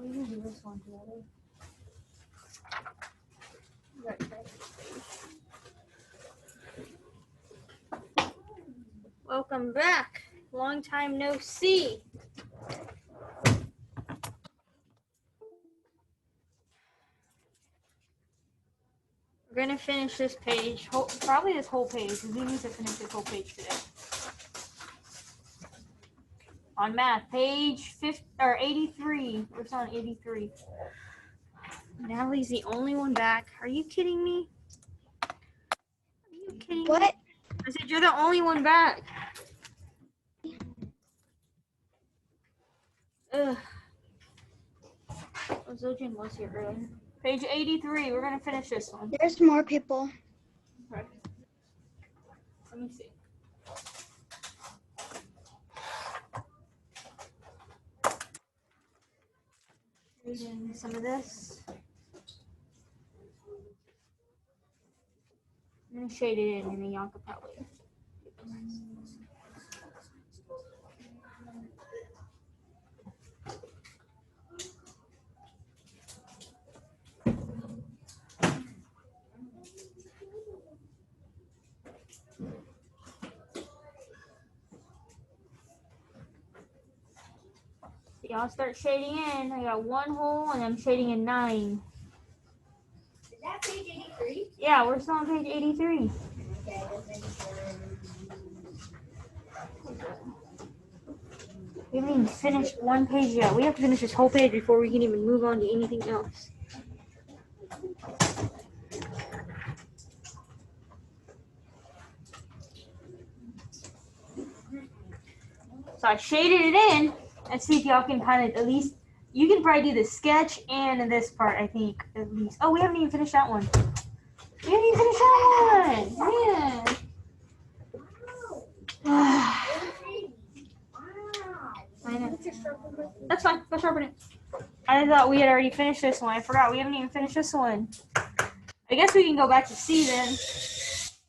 we can do this one together. Welcome back. Long time no see. We're gonna finish this page, probably this whole page, because we need to finish this whole page today. On math, page 83. We're still on 83. Natalie's the only one back. Are you kidding me? Are you kidding me? What? I said you're the only one back. Ugh. Oh, Zojin was here earlier. Page 83. We're gonna finish this one. There's more people. Okay. Let me see. Reading some of this. I'm gonna shade it in, and then y'all could probably. Y'all start shading in. I got one hole, and I'm shading in 9. Is that page 83? Yeah, we're still on page 83. Okay, let's make sure. We haven't even finished one page yet. We have to finish this whole page before we can even move on to anything else. So I shaded it in. Let's see if y'all can kind of at least, you can probably do the sketch and this part, I think, at least. Oh, we haven't even finished that one. We haven't even finished that one. Man. I know. That's fine. Go sharpen it. I thought we had already finished this one. I forgot. We haven't even finished this one. I guess we can go back to C then.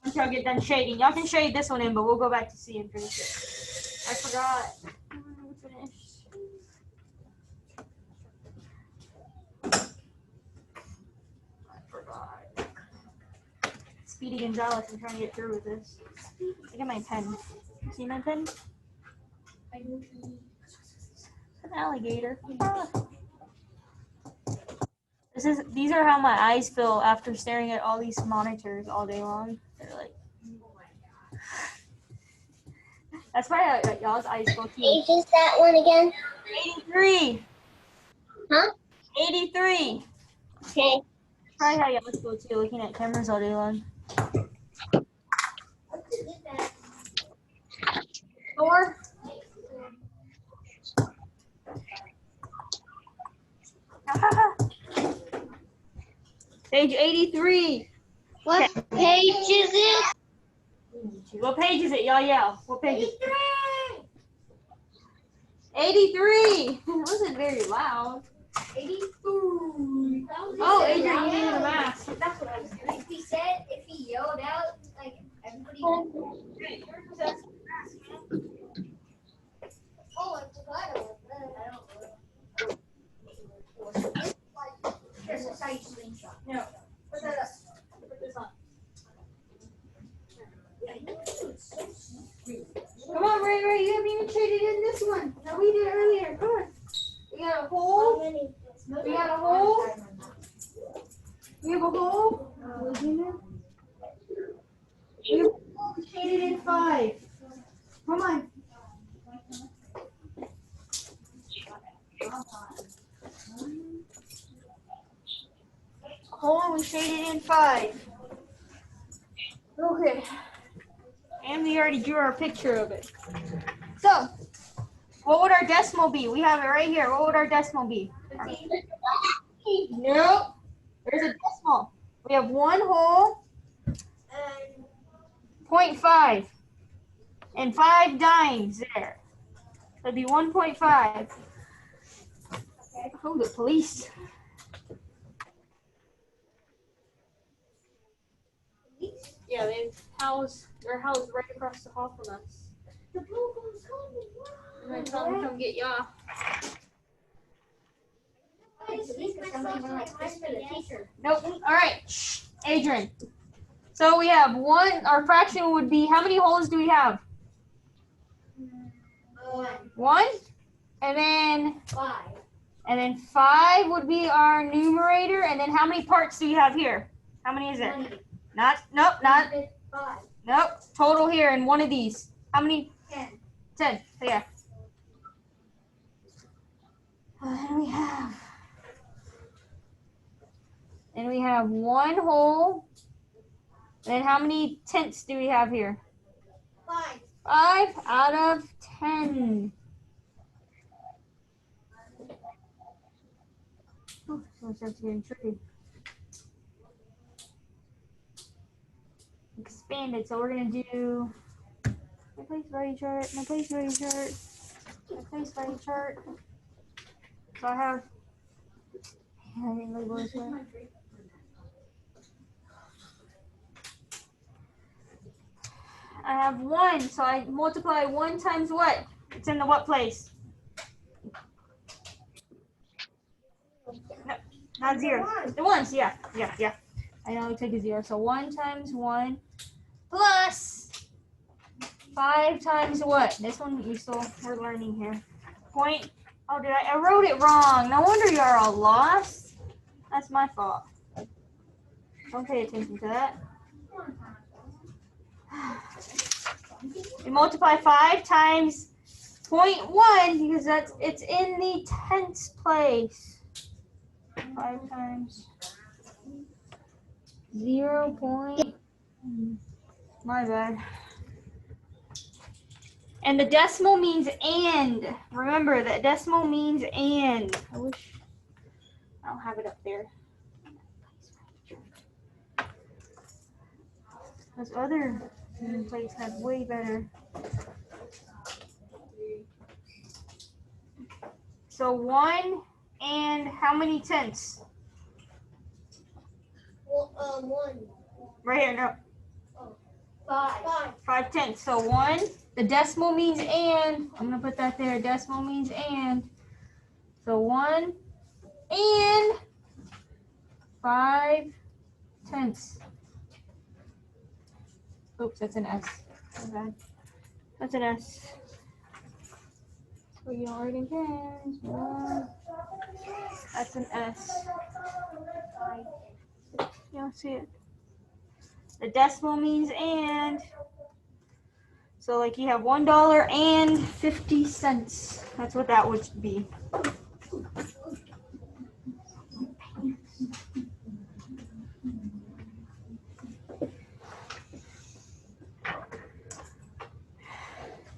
Once y'all get done shading. Y'all can shade this one in, but we'll go back to C and finish it. I forgot. Speedy Gonzalez, I'm trying to get through with this. Look at my pen. See my pen? An alligator. Ah. These are how my eyes feel after staring at all these monitors all day long. They're like, that's why y'all's eyes go too. Page is that one again? 83. Huh? 83. Okay. Probably how y'all's go too, looking at cameras all day long. 4. Page 83. What page is it? What page is it? Y'all yell. What page is it? 83. It wasn't very loud. 83. Oh, Adrian, you needed a mask. That's what I was doing. If he yelled out, like everybody. Oh, I forgot about that. Here's a side screenshot. No. Put that up. Put this on. Come on, Ray, you haven't even shaded in this one. No, we did earlier. Come on. We got a hole. We got a hole. We have a hole. We have a hole shaded in 5. Come on. Hole we shaded in 5. Okay. And we already drew our picture of it. So, what would our decimal be? We have it right here. What would our decimal be? Nope. There's a decimal. We have 1 whole, 0.5, and 5 dimes there. That'd be 1.5. Oh, the police. Yeah, they're housed right across the hall from us. The Pogo's coming. I'm gonna tell them to come get y'all. Somebody like this for the teacher. Nope. All right. Shh. Adrian. So we have one. Our fraction would be, how many holes do we have? One. And then 5. 5 would be our numerator. And then how many parts do you have here? How many is it? 20. Nope, not. 5. Nope. Total here in one of these. How many? 10. 10. So yeah. Then we have one hole. And how many tenths do we have here? 5. 5 out of 10. Oh, so that's getting tricky. Expanded. So we're gonna do my place value chart, my place value chart, my place value chart. So I have. I didn't label this one. I have 1, so I multiply 1 times what? It's in the what place? No, not 0. The ones, yeah. I know we took a 0. So 1 times 1 plus 5 times what? This one we're learning here. Point. Oh, I wrote it wrong. No wonder you're all lost. That's my fault. Don't pay attention to that. We multiply 5 times 0.1 because it's in the tenths place. 5 times 0. My bad. And the decimal means and. Remember that decimal means and. I wish I don't have it up there. Those other plates have way better. So 1 and how many tenths? Well, 1. Right here, no. 5. 5 tenths. So 1, the decimal means and. I'm going to put that there. Decimal means and. So 1 and 5 tenths. Oops, that's an S. Okay. That's an S. So you don't write in pens. 1. That's an S. You don't see it. The decimal means and. So like you have $1.50. That's what that would be.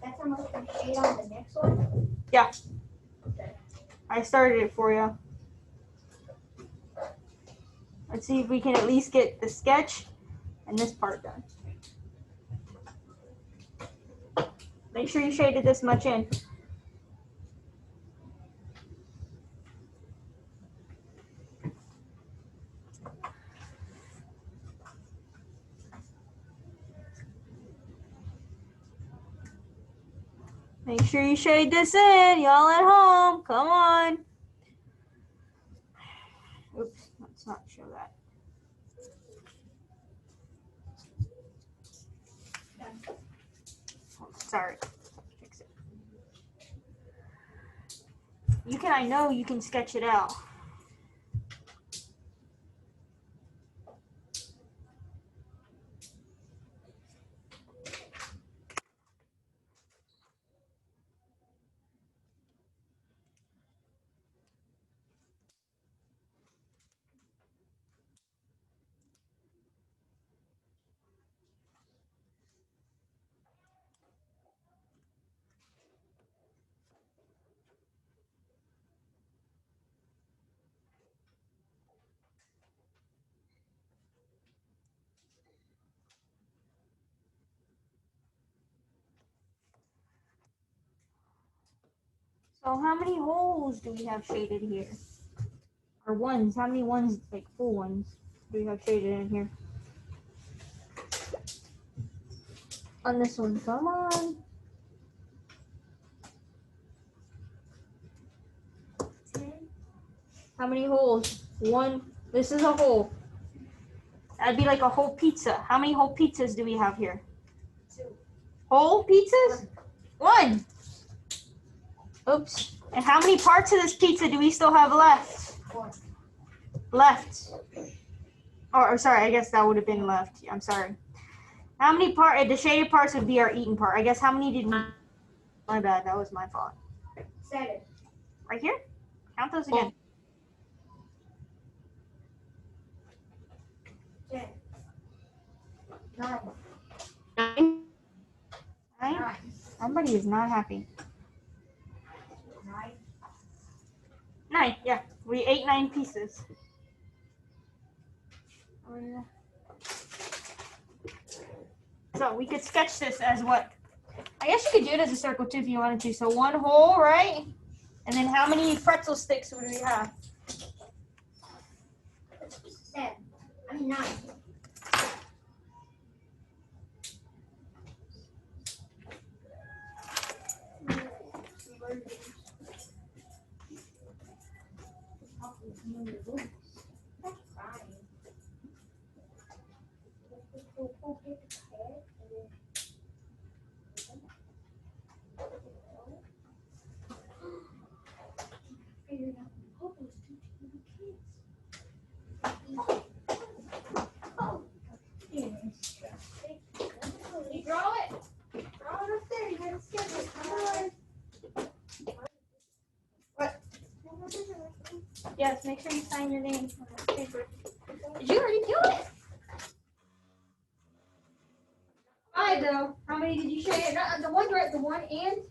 That's how much we paid on the next one? Yeah. I started it for you. Let's see if we can at least get the sketch and this part done. Make sure you shaded this much in. Make sure you shade this in, y'all at home. Come on. Oops, let's not show that. Oh, sorry. Fix it. I know you can sketch it out. So how many holes do we have shaded here? Or ones? How many ones, like full ones, do we have shaded in here? On this one, come on. 10. How many holes? One. This is a hole. That'd be like a whole pizza. How many whole pizzas do we have here? 2. Whole pizzas? One. Oops. And how many parts of this pizza do we still have left? 1. Left. Or sorry, I guess that would have been left. I'm sorry. How many the shaded parts would be our eaten part. I guess how many did we? My bad, that was my fault. 7. Right here? Count those again. 10. 9. 9. 9. Somebody is not happy. 9. 9, yeah. We ate 9 pieces. So we could sketch this as what? I guess you could do it as a circle too if you wanted to. So one hole, right? And then how many pretzel sticks would we have? 7. I mean 9. You draw it. Draw it up there. You gotta skip it. Come on. What? Yes, make sure you sign your name on this paper. Did you already do it? I though. How many did you shade? The one and.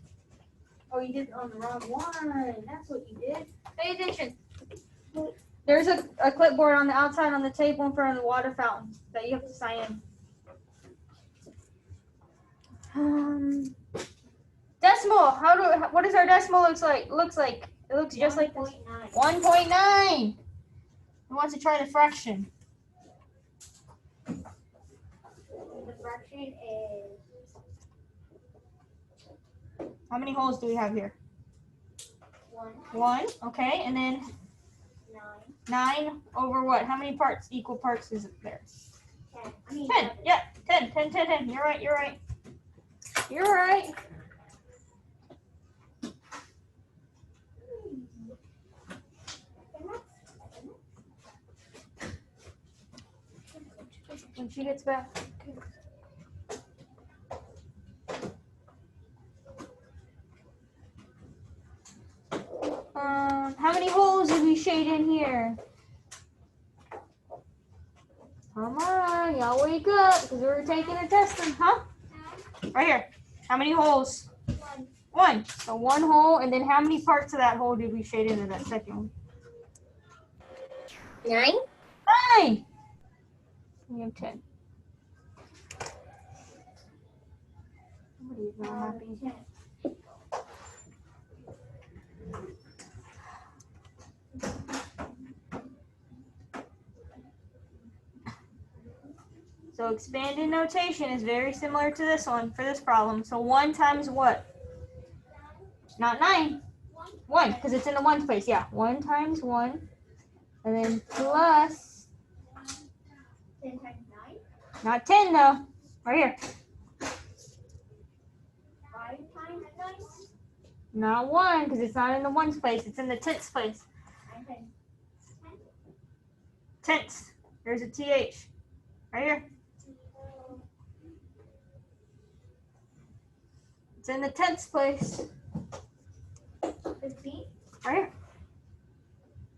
Oh, you did it on the wrong one. That's what you did. Pay attention. There's a clipboard on the outside on the table in front of the water fountain that you have to sign in. Decimal. What does our decimal looks like? It looks just like this. 1.9. Who wants to try the fraction? The fraction is. How many holes do we have here? 1. 1. Okay, and then 9. 9 over what? How many parts? Equal parts is it there? 10. I mean 10. Yeah, 10. You're right. You're right. When she gets back. How many holes did we shade in here? Come on, y'all wake up, because we're taking a test, huh? Right here. How many holes? 1. 1. So 1 hole, and then how many parts of that hole did we shade into that second one? 9. 9. We have 10. Somebody is not happy. 10. So expanded notation is very similar to this one for this problem. So 1 times what? Not 9. 1, because it's in the ones place. Yeah, 1 times 1. And then plus, 10 times 9. not 10 though. Right here. 5 times 9. Not 1, because it's not in the ones place. It's in the tenths place. 9 times 10. Tenths. There's a TH. Right here. It's in the tenths place. 15. Right here.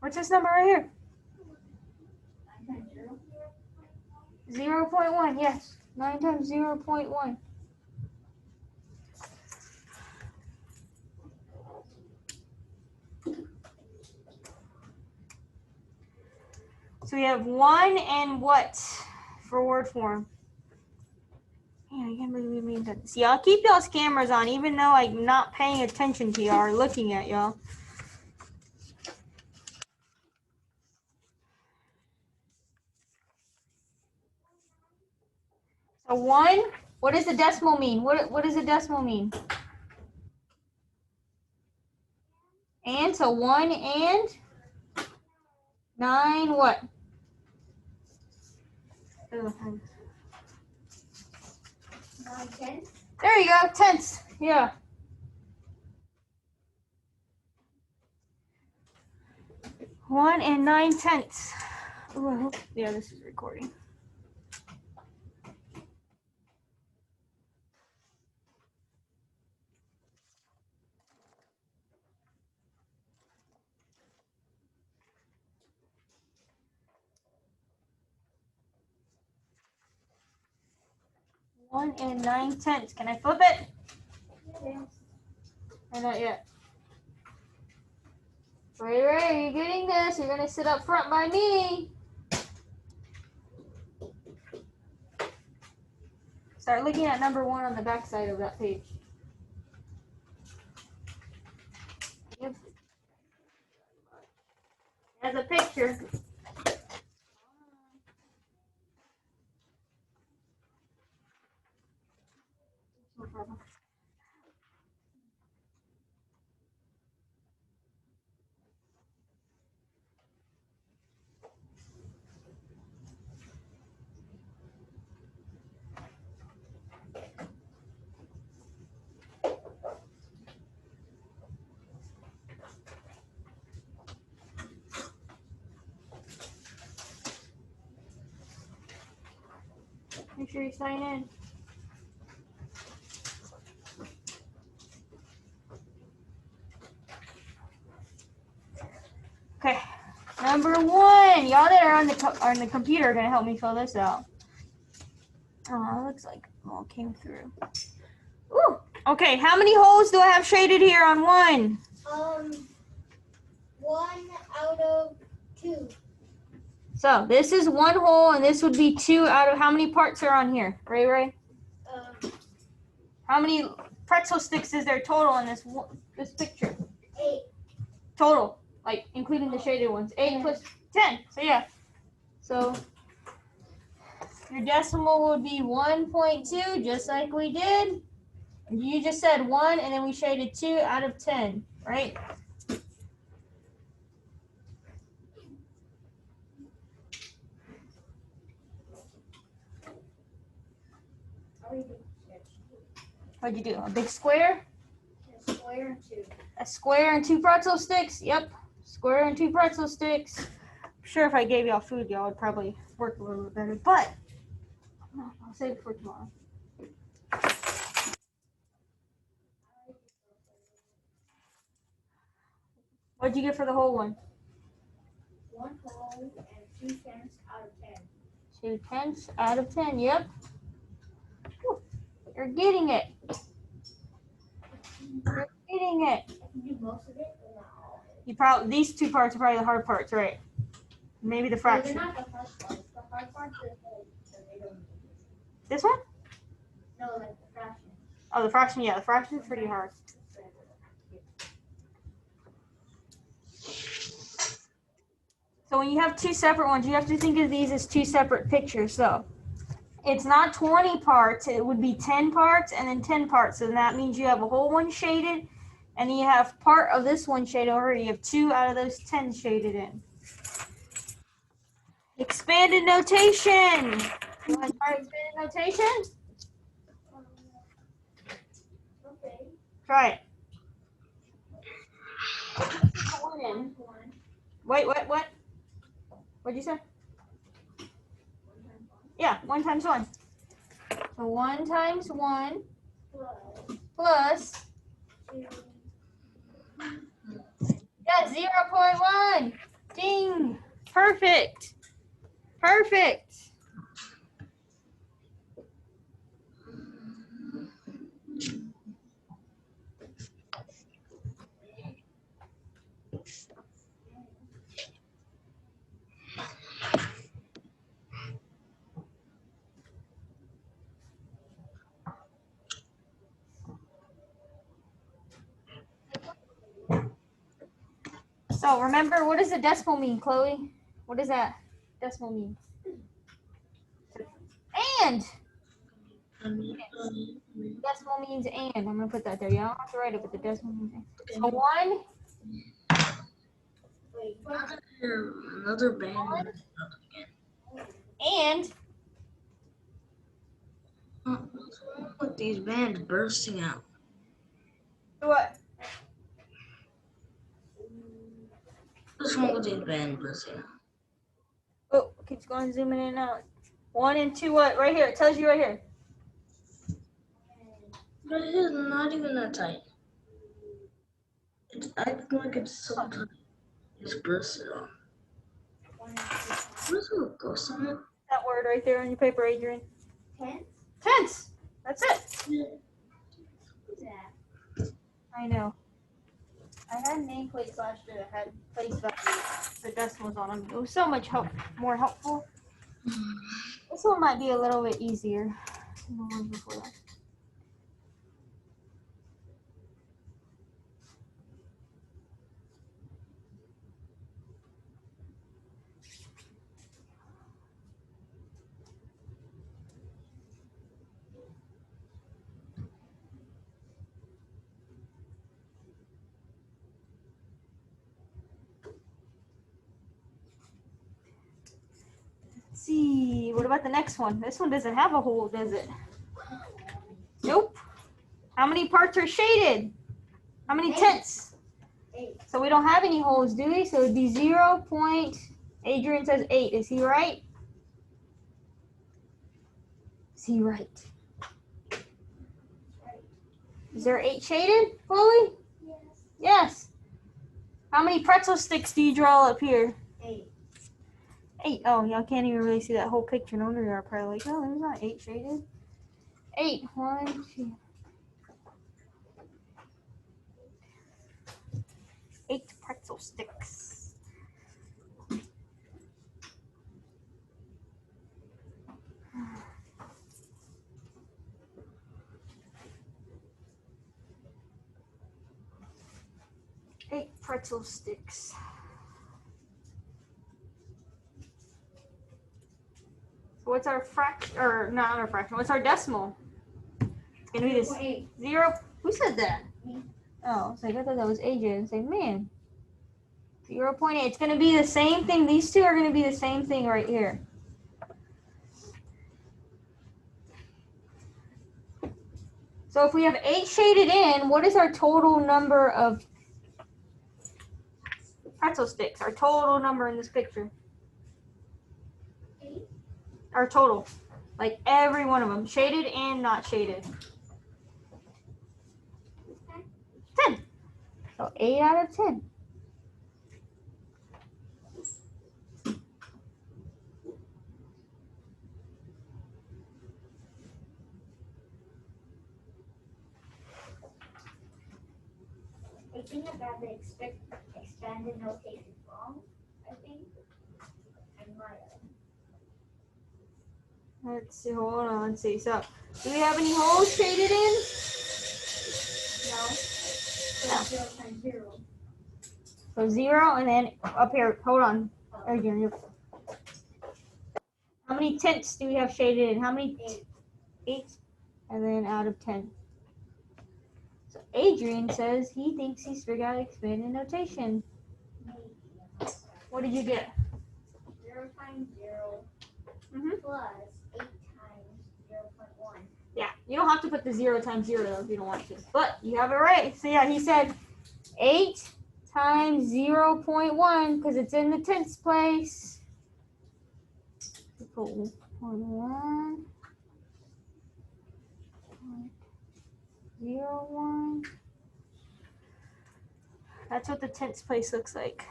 What's this number right here? 9 times 0. 0.1, yes. 9 times 0.1. So we have 1 and what for word form? Man, I can't believe we made that. See, I'll keep y'all's cameras on even though I'm not paying attention to y'all or looking at y'all. So 1, what does the decimal mean? What does the decimal mean? And so 1 and 9 what? Oh, 9 tenths. there you go, tenths. Yeah. One and 9 tenths. Ooh, I hope, yeah, this is recording. One and 9 tenths. Can I flip it? Yes. Or not yet? Ray, are you getting this? You're gonna sit up front by me. Start looking at number 1 on the back side of that page. Yep. Has a picture. No problem. Make sure you sign in. Okay, number 1. Y'all that are on the computer are gonna help me fill this out. Oh, it looks like it all came through. Ooh. Okay, how many holes do I have shaded here on 1? 1 out of 2. So this is 1 hole, and this would be 2 out of how many parts are on here? Ray? How many pretzel sticks is there total in this picture? 8. Total, like including the shaded ones. 8 plus 10. So yeah. So your decimal would be 1.2, just like we did. You just said 1, and then we shaded 2 out of 10, right? What'd you do? A big square? A square and 2. A square and 2 pretzel sticks? Yep. Square and 2 pretzel sticks. I'm sure if I gave y'all food, y'all would probably work a little bit better, but I'll save it for tomorrow. What'd you get for the whole one? 1 whole and 2 tenths out of 10. 2 tenths out of 10, yep. Whew. You're getting it. You're getting it. I can do most of it, but not all of it. These 2 parts are probably the hard parts, right? Maybe the No, fraction. they're not the hard parts. The hard parts are they don't need. This one? No, like the fraction. Oh, the fraction, yeah, the fraction's pretty hard. So when you have 2 separate ones, you have to think of these as 2 separate pictures. So it's not 20 parts, it would be 10 parts and then 10 parts. So that means you have a whole one shaded, and then you have part of this one shaded already. You have 2 out of those 10 shaded in. Expanded notation. You want to try expanded notation? Okay. Try it. One. Wait, what? What'd you say? Yeah, 1 times 1. So 1 times 1 plus, 2. yeah, 0.1. Ding. Perfect. Perfect. So remember, what does the decimal mean, Chloe? What does that decimal mean? And. Decimal means and. I'm going to put that there. You don't have to write it, but the decimal means and. So 1. Wait. Here, another band. And What's wrong with these bands bursting out? what? What's wrong with these bands bursting out? Oh, it keeps going zooming in and out. 1 and 2, what? Right here. It tells you right here. But it is not even that tight. It's acting like it's so tight. It's bursting out. Where's the ghost on it? That word right there on your paper, Adrian. Tense? Tense. That's it. Who's that? I know. I had nameplates last year that had place values, the decimals on them. It was so much more helpful. This one might be a little bit easier than the ones before that. Let's see, what about the next one? This one doesn't have a hole, does it? Nope. How many parts are shaded? How many 8. tenths? 8. So we don't have any holes, do we? So it'd be 0. Adrian says 8. Is he right? Is he right? Is there 8 shaded, Chloe? Yes. Yes. How many pretzel sticks do you draw up here? 8. 8. Oh, y'all can't even really see that whole picture. No wonder you're probably like, oh, there's not 8 shaded. 8. 1, 2. 8 pretzel sticks. Eight pretzel sticks. So what's our fraction, or not our fraction, what's our decimal? It's gonna be this 8. 0. Who said that? Me. Oh, so I thought that was AJ and say, man. 0.8. It's gonna be the same thing. These two are gonna be the same thing right here. So if we have 8 shaded in, what is our total number of pretzel sticks? Our total number in this picture. 8. Our total. Like every one of them. Shaded and not shaded. 10. So 8 out of 10. I think I got the expanded notation wrong. I think. I might have. Let's see, hold on, let's see. So, do we have any holes shaded in? No. No. 0 times 0. So 0, and then up here, hold on. Adrian, how many tenths do we have shaded in? How many? 8. 8. And then out of 10. So Adrian says he thinks he's figured out expanded notation. Maybe. What did you get? 0 times 0 Mhm. plus 8 times 0.1. Yeah, you don't have to put the 0 times 0 though if you don't want to. But you have it right. So yeah, he said 8 times 0.1 because it's in the tenths place. Put 1, 0, 1. That's what the tenths place looks like.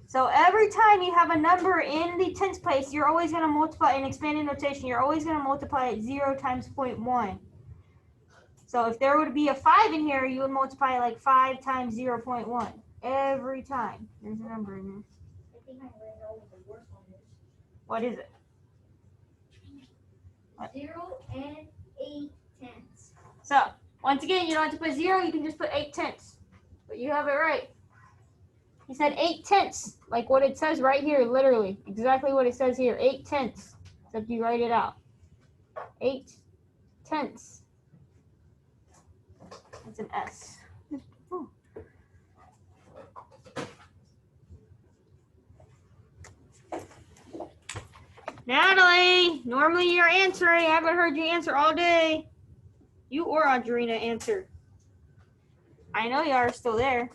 So every time you have a number in the tenths place, you're always going to multiply in expanded notation. You're always going to multiply it 0 times 0.1. So if there would be a 5 in here, you would multiply like 5 times 0.1 every time. There's a number in there. I think I already know what the worst one is. What is it? What? 0 and 8 tenths. So once again, you don't have to put 0. You can just put 8 tenths. But you have it right. He said 8 tenths, like what it says right here, literally. Exactly what it says here, 8 tenths. Except you write it out. 8 tenths. That's an S. Oh. Natalie, normally you're answering. I haven't heard you answer all day. You or Audrina answer. I know you are still there.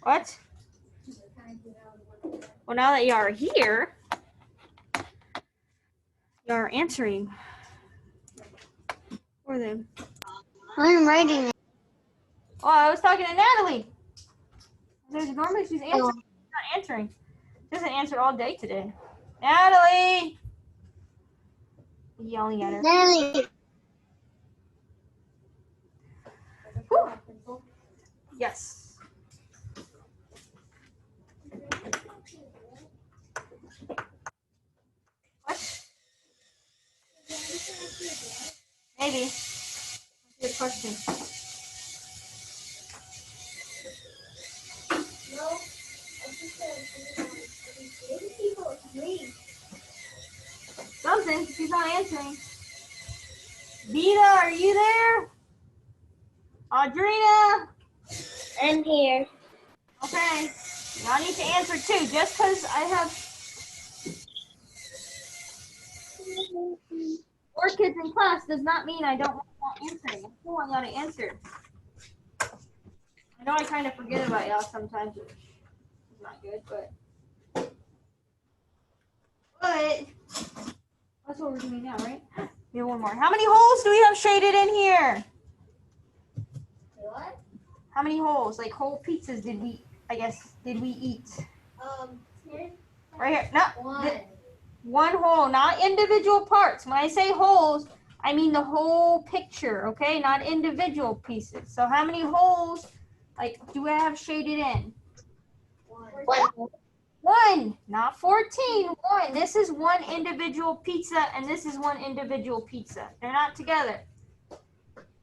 What? Well, now that you are here, you are answering for them. I'm writing it. Oh, I was talking to Natalie. Normally she's answering. She's not answering. She hasn't answered all day today. Natalie! Yelling at her. Natalie. Whew. Yes. What? Maybe. That's a good question. No, I just said maybe people agree. Something. She's not answering. Vita, are you there? Audrina? I'm here. Okay. Y'all need to answer too. Just because I have 4 kids in class does not mean I don't want answering. I still want y'all to answer. I know I kind of forget about y'all sometimes, which is not good, but that's what we're doing now, right? We have one more. How many holes do we have shaded in here? What? How many holes? Like whole pizzas did we eat? 10. Right here. No. 1. One hole, not individual parts. When I say holes, I mean the whole picture, okay? Not individual pieces. So how many holes, like, do I have shaded in? 1. 1, not 14. 1. This is one individual pizza, and this is one individual pizza. They're not together.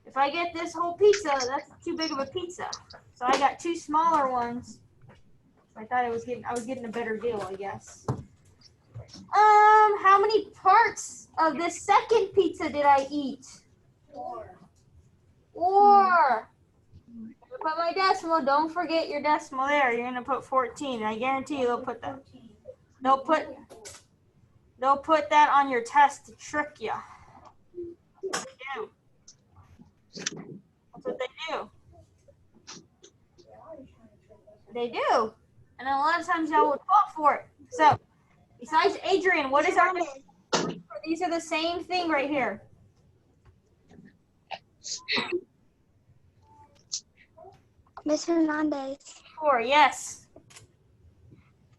If I get this whole pizza, that's too big of a pizza. So I got 2 smaller ones. I thought I was getting a better deal, I guess. How many parts of this second pizza did I eat? 4. 4. Put my decimal. Don't forget your decimal there. You're gonna put 14. I guarantee you they'll put that. They'll put that on your test to trick you. That's what they do. They do. And a lot of times y'all would fall for it. So, besides Adrian, what is our? These are the same thing right here. Miss Hernandez. 4, yes.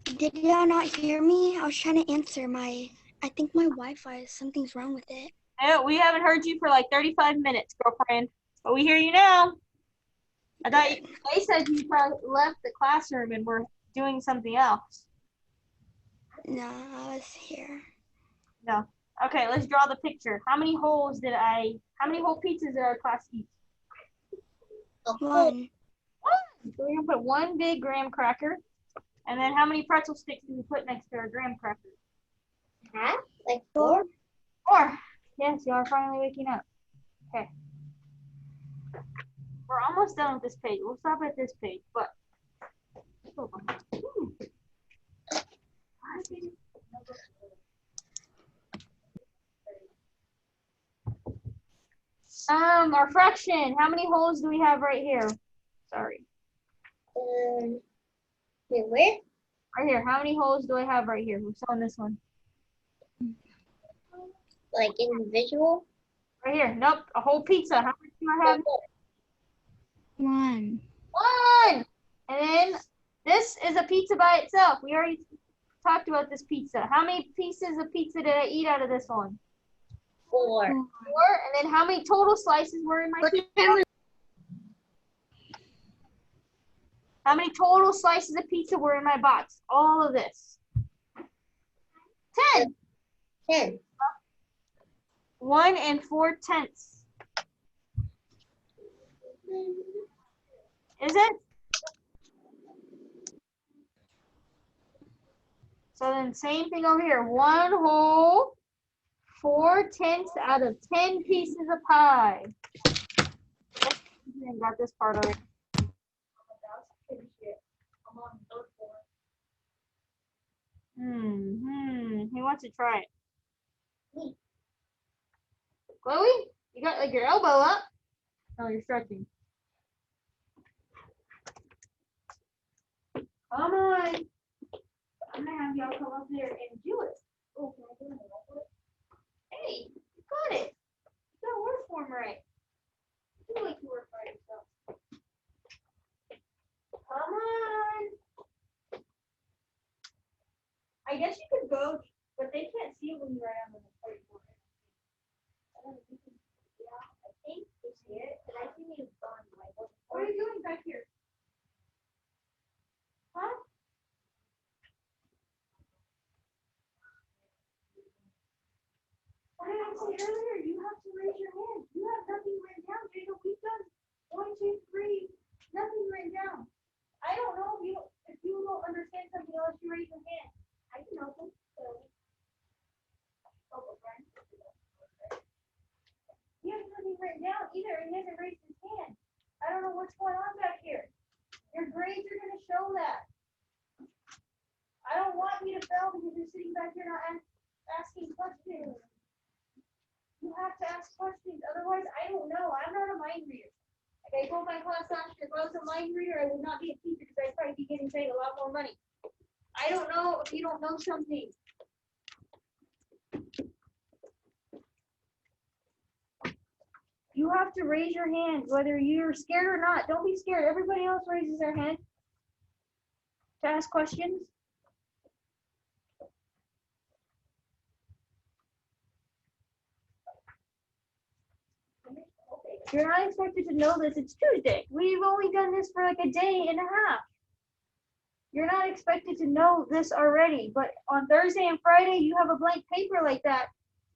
Did y'all not hear me? I was trying to answer I think my Wi-Fi, something's wrong with it. No, we haven't heard you for like 35 minutes, girlfriend. But we hear you now. I thought they said you probably left the classroom and were doing something else. No, I was here. No. Okay, let's draw the picture. How many whole pizzas did our class eat? 1. So we're gonna put 1 big graham cracker. And then how many pretzel sticks do we put next to our graham cracker? Half? Like 4. 4. Yes, you are finally waking up. Okay. We're almost done with this page. We'll stop at this page, but our fraction. How many holes do we have right here? Sorry. Wait, where? Right here. How many holes do I have right here? Who's on this one? Like individual? Right here. Nope. A whole pizza. How much do I have? 1. 1. And then this is a pizza by itself. We already talked about this pizza. How many pieces of pizza did I eat out of this one? 4. 4. And then how many total slices were in my pizza? How many total slices of pizza were in my box? All of this. 10. 10. 1 4/10. Is it? So then same thing over here. 1 whole 4/10 out of 10 pieces of pie. Got this part already. wants to try it? Me. Chloe, you got like your elbow up. Oh, you're stretching. Come on. I'm gonna have y'all come up there and do it. Oh, can I do it? Hey, you got it. You got word form right. You like to work by yourself. Come on. I guess you could go, but they can't see it when you write on the board. Yeah, I think they see it, but I think you've gone like what? What are you doing back here? Huh? What did I say earlier? You have to raise your hand. You have nothing written down, Jacob. We've done 1, 2, 3, nothing written down. I don't know if you don't understand something unless you raise your hand. I can help them. So, oh, friend. He has nothing written down either, and he hasn't raised his hand. I don't know what's going on back here. Your grades are going to show that. I don't want you to fail because you're sitting back here not asking questions. You have to ask questions, otherwise I don't know. I'm not a mind reader. Like I told my class last year, if I was a mind reader, I would not be a teacher because I'd probably be getting paid a lot more money. I don't know if you don't know something. You have to raise your hand, whether you're scared or not. Don't be scared. Everybody else raises their hand to ask questions. You're not expected to know this. It's Tuesday. We've only done this for like a day and a half. You're not expected to know this already, but on Thursday and Friday, you have a blank paper like that.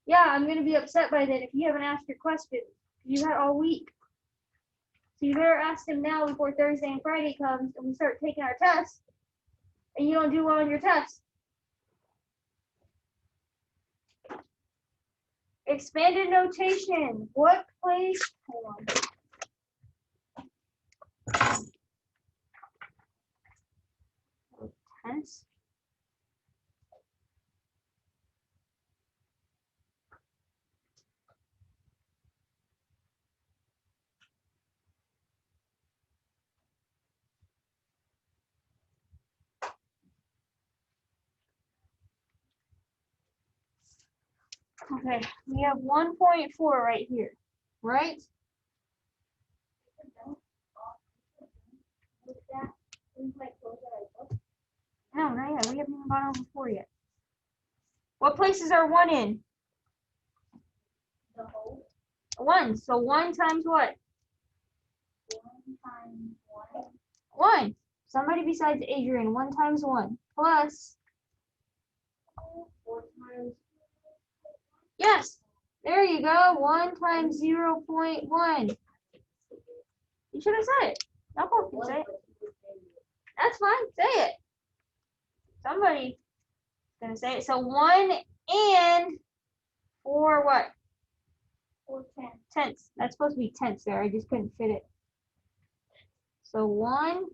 Yeah, I'm going to be upset by then if you haven't asked your questions. You had all week. So you better ask them now before Thursday and Friday comes and we start taking our tests and you don't do well on your tests. Expanded notation. What place? Hold on. Tense. Okay, we have 1.4 right here, right? No, not yet. We haven't even gone over 4 yet. What places are 1 in? The whole 1. So 1 times what? 1 times 1. 1. Somebody besides Adrian. 1 times 1 plus. 4 times. Yes. There you go. 1 times 0.1. You should have said it. No one can say it. That's fine. Say it. Somebody's gonna say it. So 1 and 4 what? 4 tenths. Tenths. That's supposed to be tenths there. I just couldn't fit it. So 1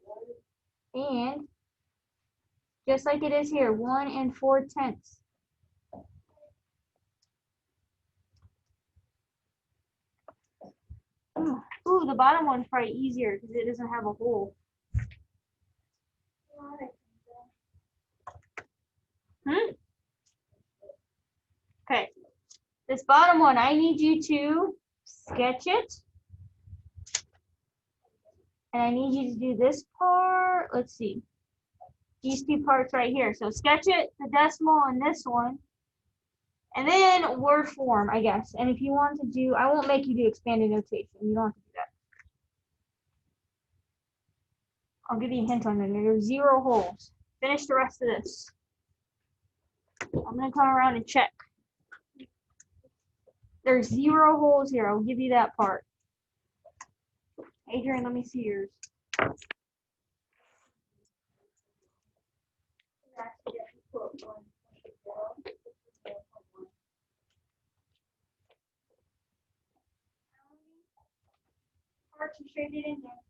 and, just like it is here, 1 and 4 tenths. Ooh, the bottom one's probably easier because it doesn't have a hole. Okay. This bottom one, I need you to sketch it. And I need you to do this part. Let's see. These 2 parts right here. So sketch it, the decimal, and this one. And then word form, I guess. And if you want to do, I won't make you do expanded notation. You don't have to do that. I'll give you a hint on it. There's 0 holes. Finish the rest of this. I'm going to come around and check. There's 0 holes here. I'll give you that part. Adrian, let me see yours. Parts are shaded in there.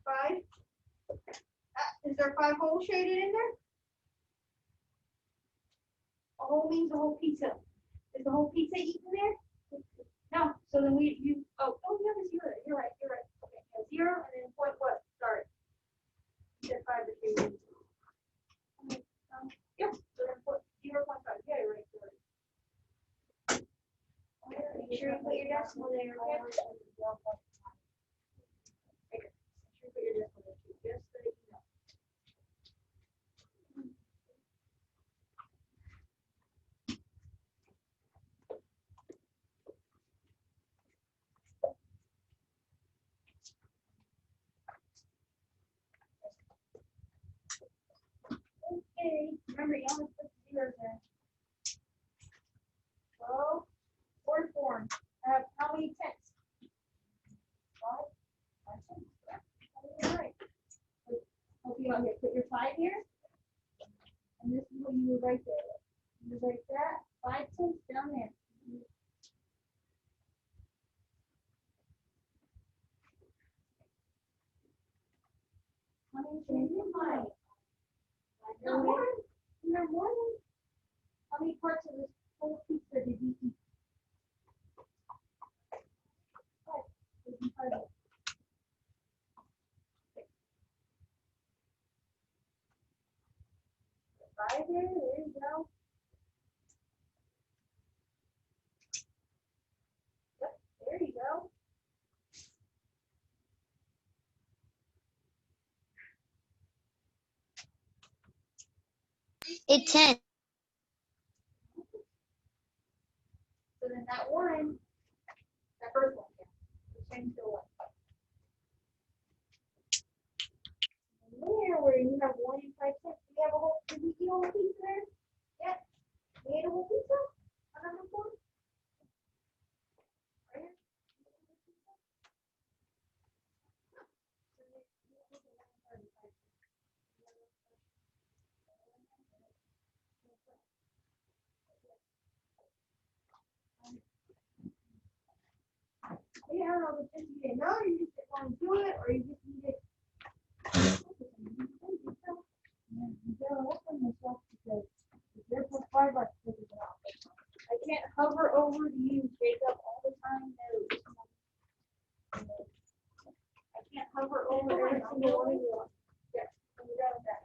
5. That is Is there 5 holes shaded in there? A hole means a whole pizza. Is the whole pizza eaten there? No. So then you you have a 0 there. You're right. Okay, a 0 and then point what? Sorry. You said 5 to 3. Okay, yep. So then put 0.5. Yeah, you're right. Make sure you put your decimal there, okay? Okay. Make sure you put your decimal there too, just so that you know. Okay, remember you only put the 0s there. So, word form. How many tenths? 5? 5 tenths. Yeah. All right. Hope you don't get put your 5 here. And this is what you would write there. You would write that 5 tenths down there. How many tenths? 5. Not more. Not more. How many parts of this whole pizza did you eat? 5. Did you try that? 5 there. There you go. Yep. There you go. It's 10. So then that one, that first one, yeah, we change to 1. And there, where you have 1 and 5 cents, we have a whole. Did we eat a whole pizza there? Yeah. We ate a whole pizza on number 4. Right here. Yeah, I don't know, but just you didn't know, you just didn't want to do it, or you just need it. I can't hover over to you, Jacob, all the time. No. I can't hover over every single one of you. Yes, I'm done with that.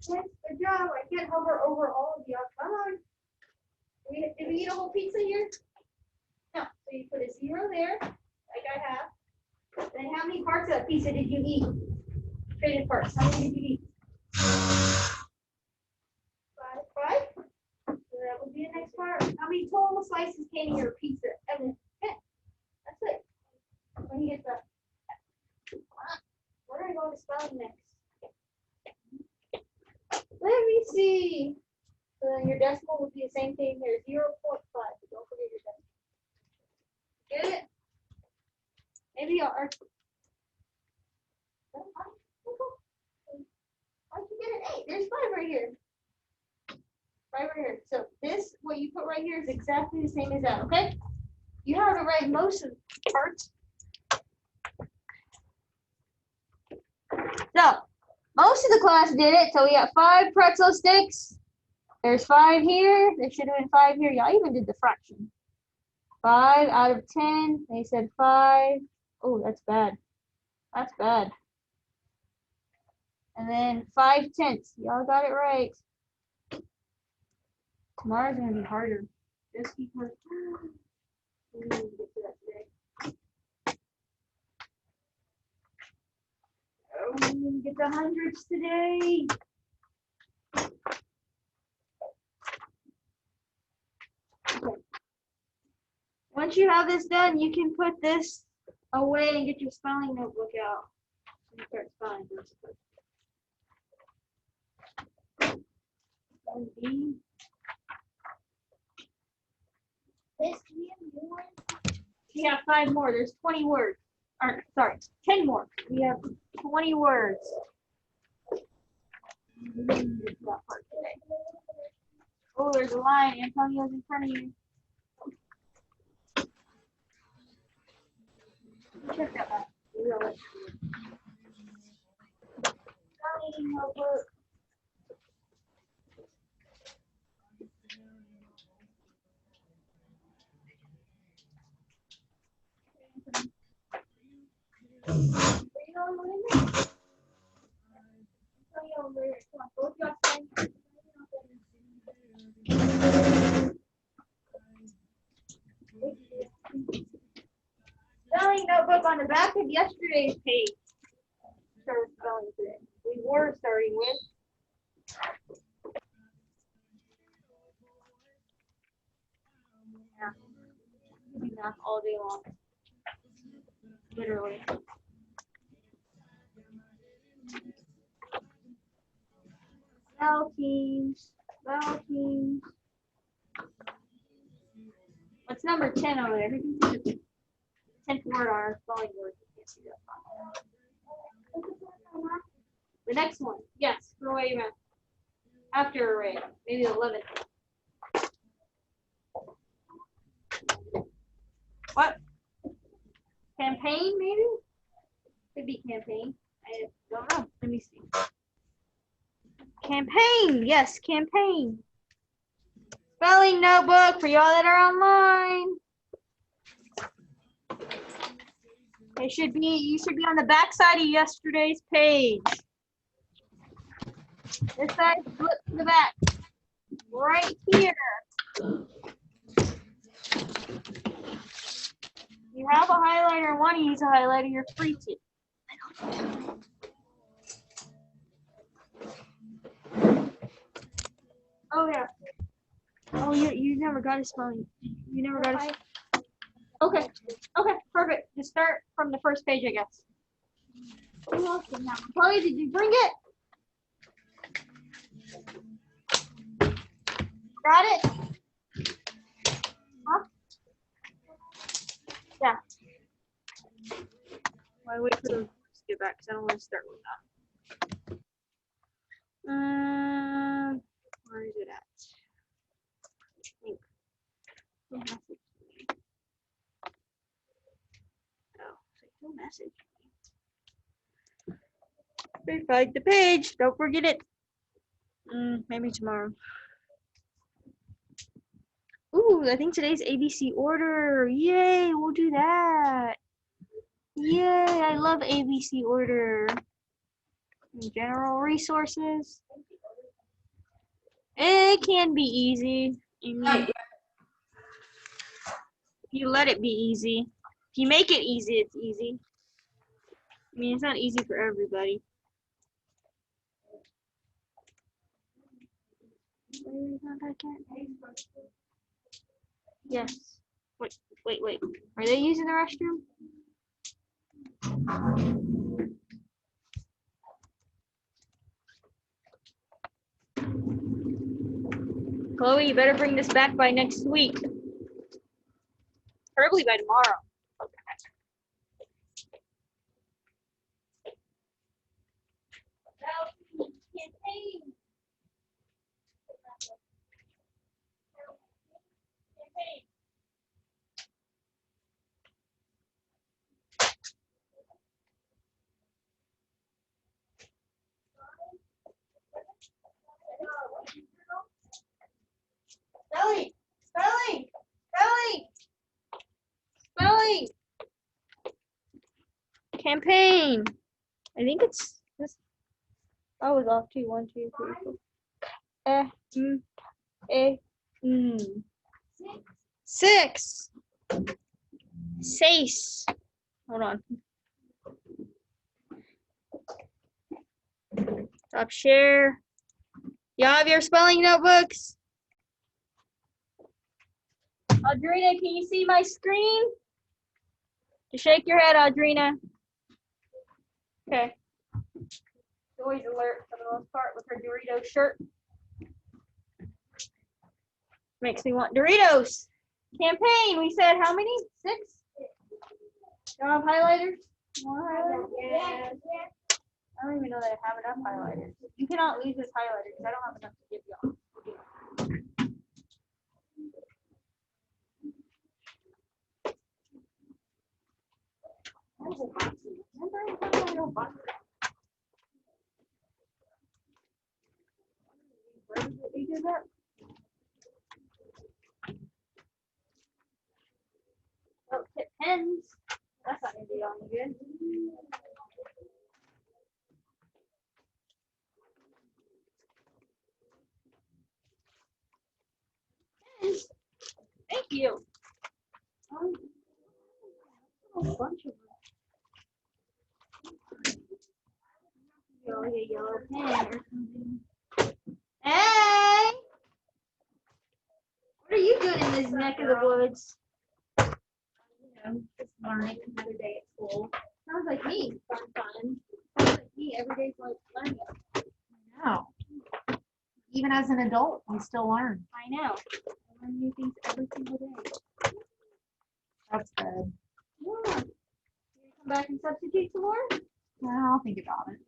Good job. I can't hover over all of you. Come on. Did we eat a whole pizza here? No. So you put a 0 there, like I have. Then how many parts of that pizza did you eat? Traded parts. How many did you eat? 5. So that would be the next part. How many total slices came in your pizza? 10. That's it. When you get the. What are we going to spell next? Let me see. So then your decimal would be the same thing here, 0.5. But don't forget your decimal. Get it? Maybe our. Why'd you get an 8? There's 5 right here. 5 right here. So this, what you put right here, is exactly the same as that. Okay? You have to write most of the parts. So most of the class did it. So we got 5 pretzel sticks. There's 5 here. There should have been 5 here. Y'all even did the fraction. 5 out of 10. They said 5. Oh, that's bad. That's bad. And then 5 tenths. Y'all got it right. Tomorrow's gonna be harder. Just because we need to get to that today. Oh, we need to get the hundreds today. Okay. Once you have this done, you can put this away and get your spelling notebook out. And start spelling. B. This, do we have more? We have 5 more. There's 20 words. Or, sorry, 10 more. We have 20 words. Oh, there's a line. Antonio's in front of you. check that out. Maybe I'll let you know. Spelling notebook. Spelling notebook on the back of yesterday's page. Start spelling today. We were starting with. Yeah. Doing math all day long. Literally. Spell teams. Spell teams. What's number 10 over there? Who can see the 10th word on our spelling word? You can't see that. The next one. Yes, throw away your math. After array. Maybe the 11th. What? Campaign, maybe? Could be campaign. I don't know. Let me see. Campaign. Yes, campaign. Spelling notebook for y'all that are online. It should be. You should be on the back side of yesterday's page. This side, flip to the back. Right here. You have a highlighter and want to use a highlighter, you're free to. Oh yeah. Oh, you never got a spelling. You never got a. Okay. Okay. Perfect. Just start from the first page, I guess. Chloe, did you bring it? Got it? Huh? Yeah. Why wait for those to get back? Because I don't want to start with that. Where is it at? I think. No message. Oh, it's like no message. Find the page. Don't forget it. Maybe tomorrow. Ooh, I think today's ABC order. Yay, we'll do that. Yay, I love ABC order. General resources. It can be easy. I mean, if you let it be easy. If you make it easy, it's easy. I mean, it's not easy for everybody. Yes. Wait. Are they using the restroom? Chloe, you better bring this back by next week. Probably by tomorrow. Spelling. Campaign. I think it's this. I was off too. 1, 2, 3, 4. 6. Sace. Hold on. Stop share. Y'all have your spelling notebooks? Audrina, can you see my screen? Just shake your head, Audrina. Okay. Always alert for the most part with her Doritos shirt. Makes me want Doritos. Campaign, we said how many? 6? Y'all have highlighters? More highlighters? Yeah. I don't even know that I have enough highlighters. You cannot lose this highlighter because I don't have enough to give y'all. whole box. Remember I put my whole box? Where did we do that? Oh, tip pens. That's not gonna be all good. Pens. Thank you. A bunch of them. Yellow pen or something. Hey! What are you doing in this neck of the woods? Just learning another day at school. Sounds like me. Fun. Sounds like me. Every day's like learning. No. Even as an adult, we still learn. I know. I learn new things every single day. That's good. Yeah. You gonna come back and substitute some more? Well, I'll think about it.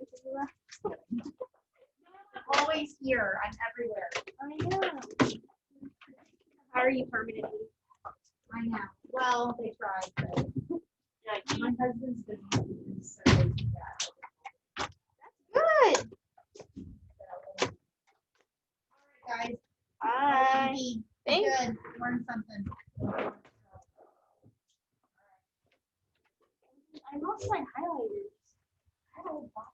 I'm always here. I'm everywhere. I know. How are you permanently? I know. Well, they tried, but my husband's business is so bad. Good. All right, guys. Bye. Be Thanks. good. Learn something. I lost my highlighters. I had a whole box.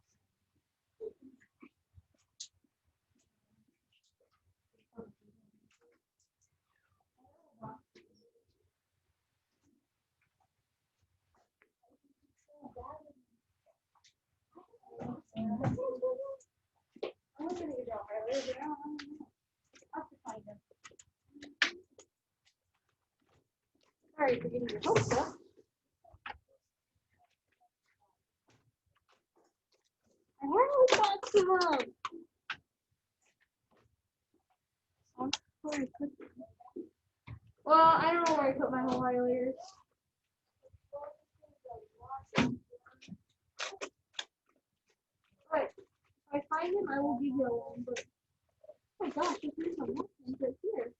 I'm gonna get your highlighters, but I don't know. I'll have to find them. Sorry for getting your hopes up. I haven't got to where I put them. Well, I don't know where I put my whole highlighters. But if I find them, I will give you a one. But oh my gosh, if there's a one right here.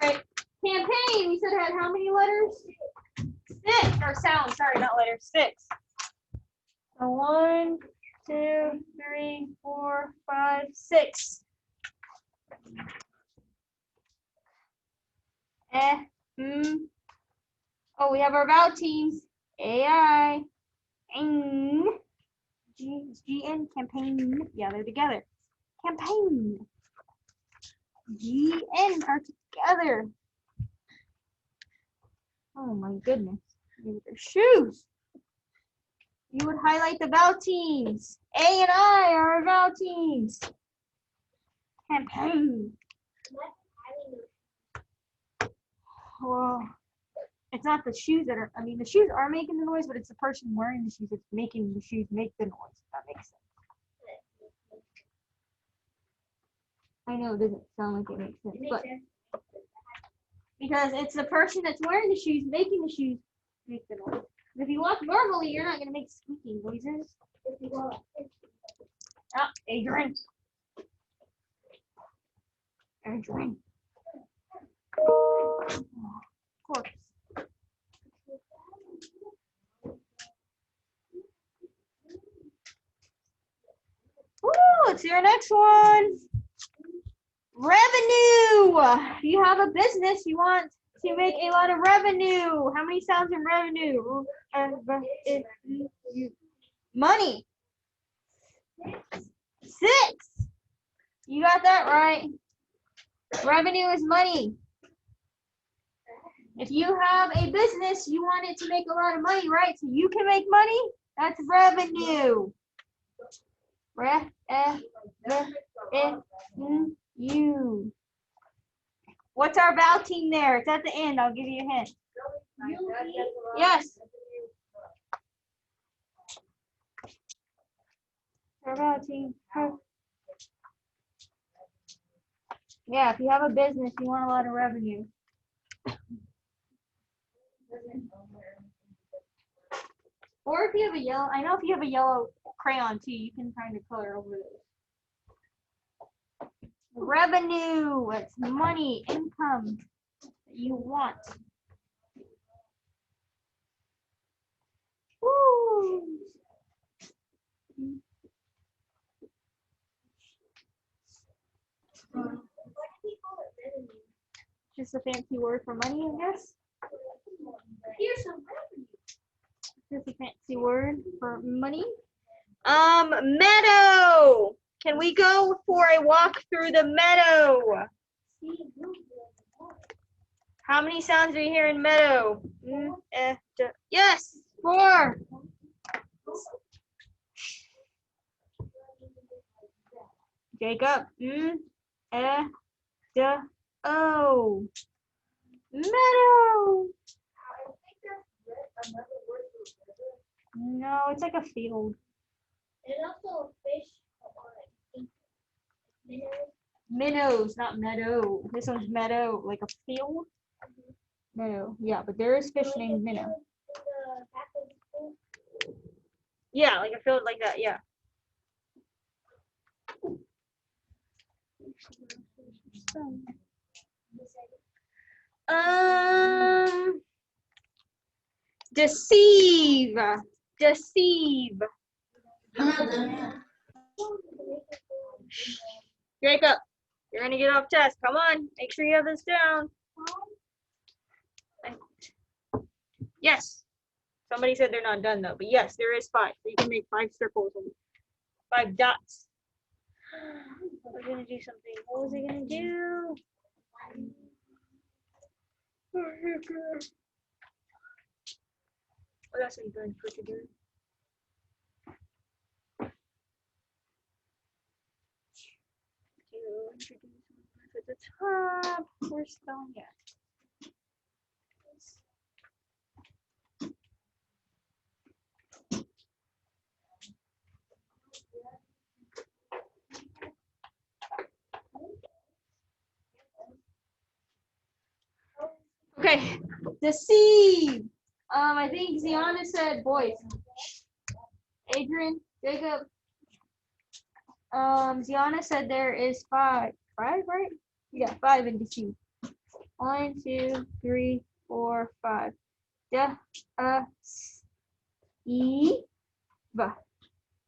Alright, campaign. We said it had how many letters? 6 or sound, sorry, not letters, 6. So 1, 2, 3, 4, 5, 6. Oh, we have our vowel teams. AI, N, G, GN, campaign. Yeah, they're together. Campaign. GN are together. Oh my goodness. Look at their shoes. You would highlight the vowel teams. A and I are our vowel teams. Campaign. Well, it's not the shoes that are, I mean, the shoes are making the noise, but it's the person wearing the shoes that's making the shoes make the noise. If that makes sense. I know it doesn't sound like it makes sense, but because it's the person that's wearing the shoes making the shoes make the noise. If you walk normally, you're not going to make squeaking noises. Ah, Adrian. Adrian. Of course. Woo, let's see our next one. Revenue. If you have a business, you want to make a lot of revenue. How many sounds in revenue? Money. 6. You got that right. Revenue is money. If you have a business, you want it to make a lot of money, right? So you can make money. That's revenue. You. What's our vowel team there? It's at the end. I'll give you a hint. Yes. Our vowel team. Yeah, if you have a business, you want a lot of revenue. Or if you have a yellow, I know if you have a yellow crayon too, you can kind of color over those. Revenue, it's money, income. that you want. Woo! Just a fancy word for money, I guess. Here's some revenue. Just a fancy word for money. Meadow. Can we go for a walk through the meadow? How many sounds do you hear in meadow? Yes, 4. Jacob. O. Meadow. No, it's like a field. There's also a fish or Minnows, not meadow. This one's meadow, like a field. Meadow, yeah, but there is fish named minnow. Yeah, like a field like that, yeah. Deceive. Deceive. Jacob, you're gonna get off task. Come on, make sure you have this down. Yes. Somebody said they're not done though, but yes, there is 5. So you can make 5 circles and 5 dots. We're gonna do something. What was I gonna do? What else are you going to do? To introduce at the top. We're still here. Okay, deceive. I think Ziana said boys. Adrian, Jacob. Ziana said there is 5. 5, right? Yeah, 5 in deceive. 1, 2, 3, 4, 5. E. Did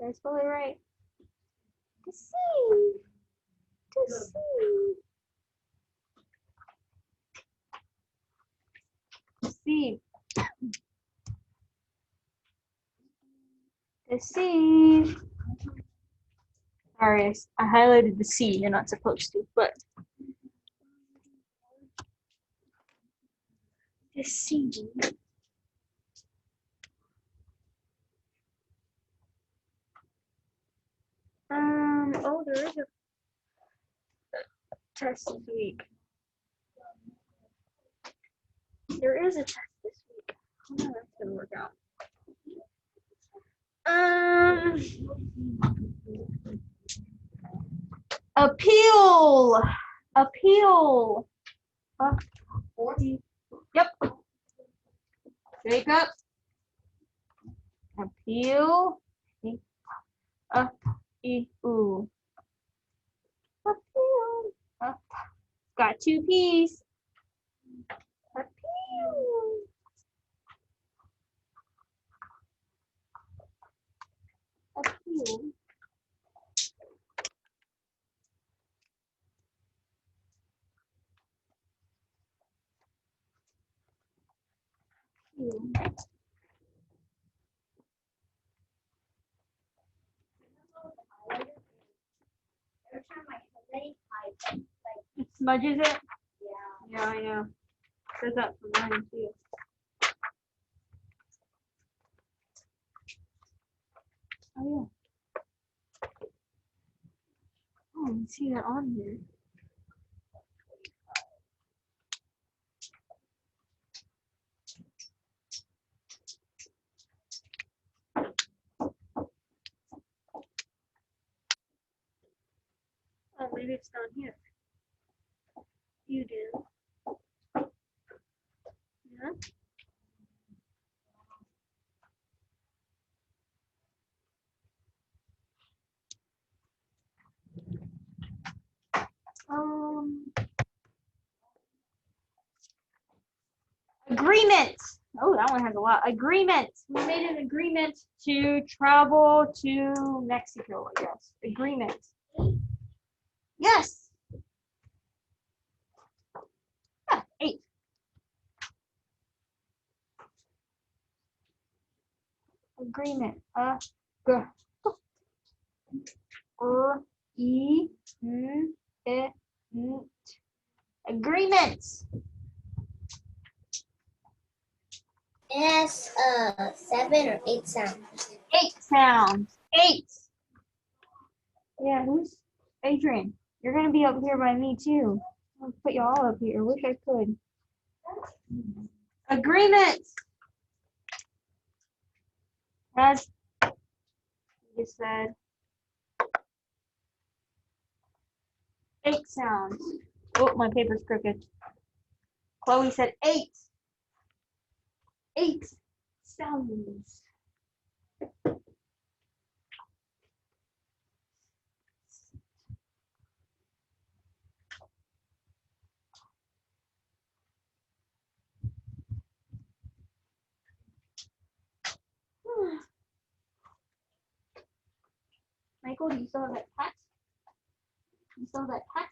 I spell it right? Deceive. Deceive. Deceive. Deceive. Sorry, I highlighted the C. You're not supposed to, but deceive. Oh, there is a test this week. There is a test this week. How that's gonna work out? Appeal. Appeal. Yep. Jacob. Appeal. Appeal. Appeal. Got 2 P's. Appeal. Appeal. Every time I play, It smudges it? yeah. Yeah, I know. Does that for mine too. Oh yeah. Oh, I didn't see that on here. Oh, maybe it's down here. You do. Yeah. Um. Agreement. Oh, that one has a lot. Agreement. We made an agreement to travel to Mexico, I guess. Agreement. Yes. Yeah, 8. Agreement. G. E. N. E. N. Agreements. It has 7 or 8 sounds. 8 sounds. 8. Yeah, who's Adrian? You're gonna be up here by me too. I'll put you all up here. Wish I could. Agreements. As you said, 8 sounds. Oh, my paper's crooked. Chloe said 8. 8 sounds. Michael, do you still have that hat? You still have that hat?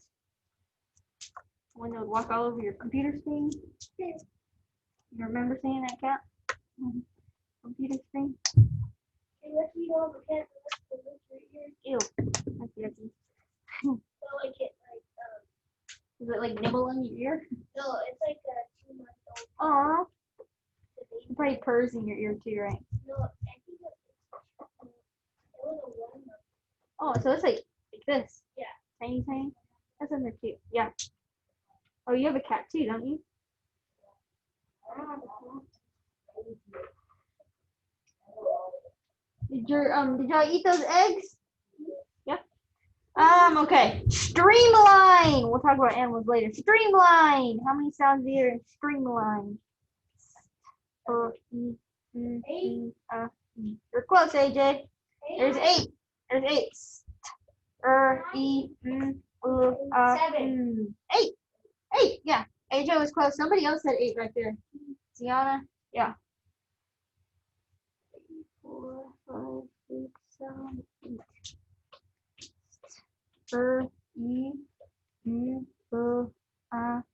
One that would walk all over your computer screen? You remember seeing that cat? Computer screen? And what do you know the cat that lives right here? Ew. That's yucky. So like it Is it like nibble on your ear? no, it's like a 2-month-old Aw. baby. It probably purrs in your ear too, right? No, I think it was a 1 month. Oh, so it's like this. Yeah. Tiny, tiny. That's when they're cute. Yeah. Oh, you have a cat too, don't you? Did y'all eat those eggs? Yeah. Okay. Streamline. We'll talk about animals later. Streamline. How many sounds do you hear in streamline? You're close, AJ. There's 8. There's 8. 8. 8. Yeah. AJ was close. Somebody else said 8 right there. Tiana. Yeah. 4, 5, 6, 7, 8.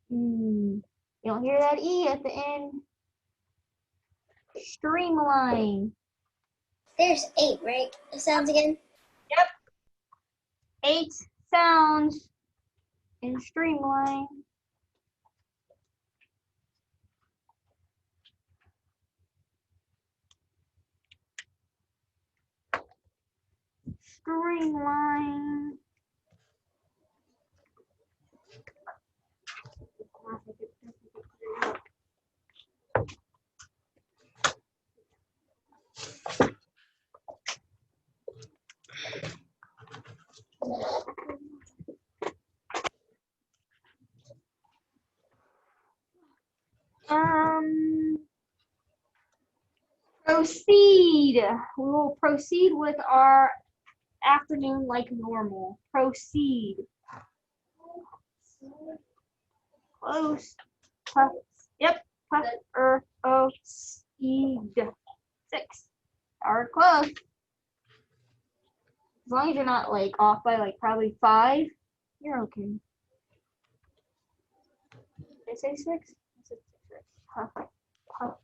You don't hear that E at the end. Streamline. There's 8, right? It sounds again. 8 sounds in streamline. Streamline. Proceed. We will proceed with our afternoon like normal. Proceed. Close. Puff. Yep. Puff. Seed. 6. Are close. As long as you're not like off by like probably 5, you're okay. Did I say 6? I said 6. Puff. Puff.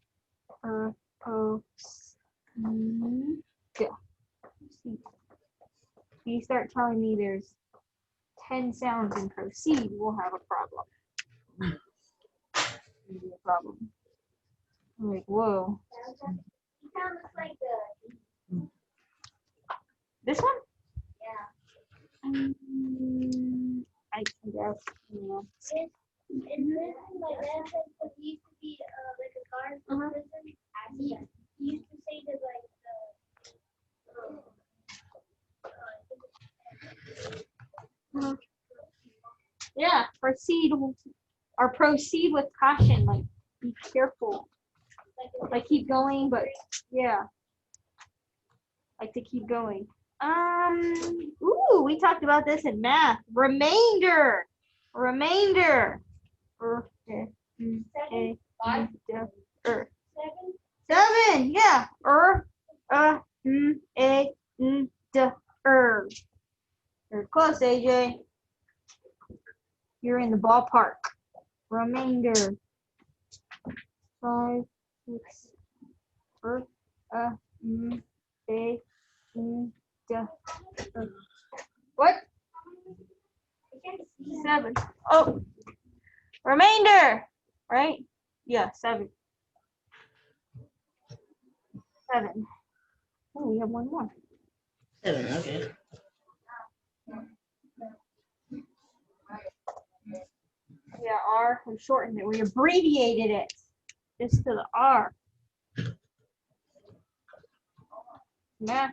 If you start telling me there's 10 sounds in proceed, we'll have a problem. A problem. I'm like, whoa. It sounds like This one? yeah. I guess. Yeah. In prison, my dad said that he used to be like a guard in prison. He used to say to like Yeah, proceed or proceed with caution. Like, be careful. Like, keep going, but yeah. Like to keep going. Ooh, we talked about this in math. Remainder. Five. Er. 7. 7. Yeah. You're close, AJ. You're in the ballpark. Remainder. 5, 6. What? 7. Oh. Remainder. Right? Yeah, 7. 7. Oh, we have one more. 7, okay. Yeah, R. We shortened it. We abbreviated it. Just to the R. Yeah.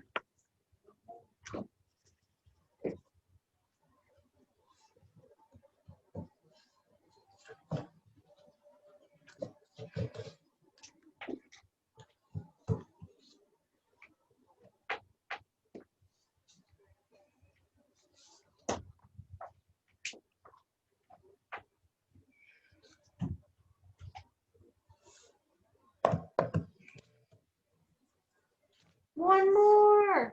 One more.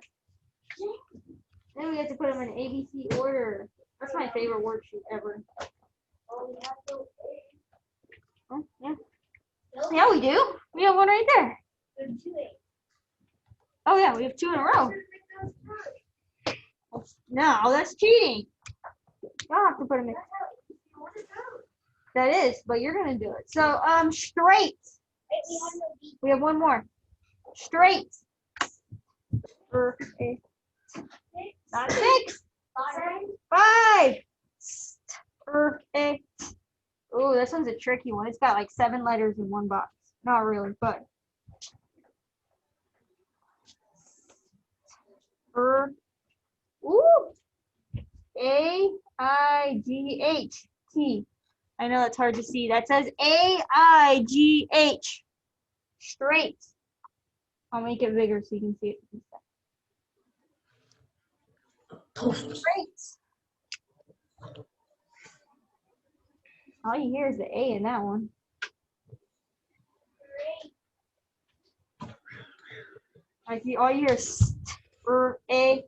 Then we have to put them in ABC order. That's my favorite worksheet ever. Oh, we have to. Oh, yeah. Yeah, we do. We have one right there. There's 2 8. Oh, yeah, we have 2 in a row. No, that's cheating. Y'all have to put them in. That is, but you're going to do it. So, straight. Wait, we have no B. We have one more. Straight. Not 6. 5. Oh, this one's a tricky one. It's got like 7 letters in one box. Not really, but. Ooh. A-I-G-H-T. I know it's hard to see. That says A-I-G-H. Straight. I'll make it bigger so you can see it. Straight. All you hear is the A in that one. Like all you hear is A.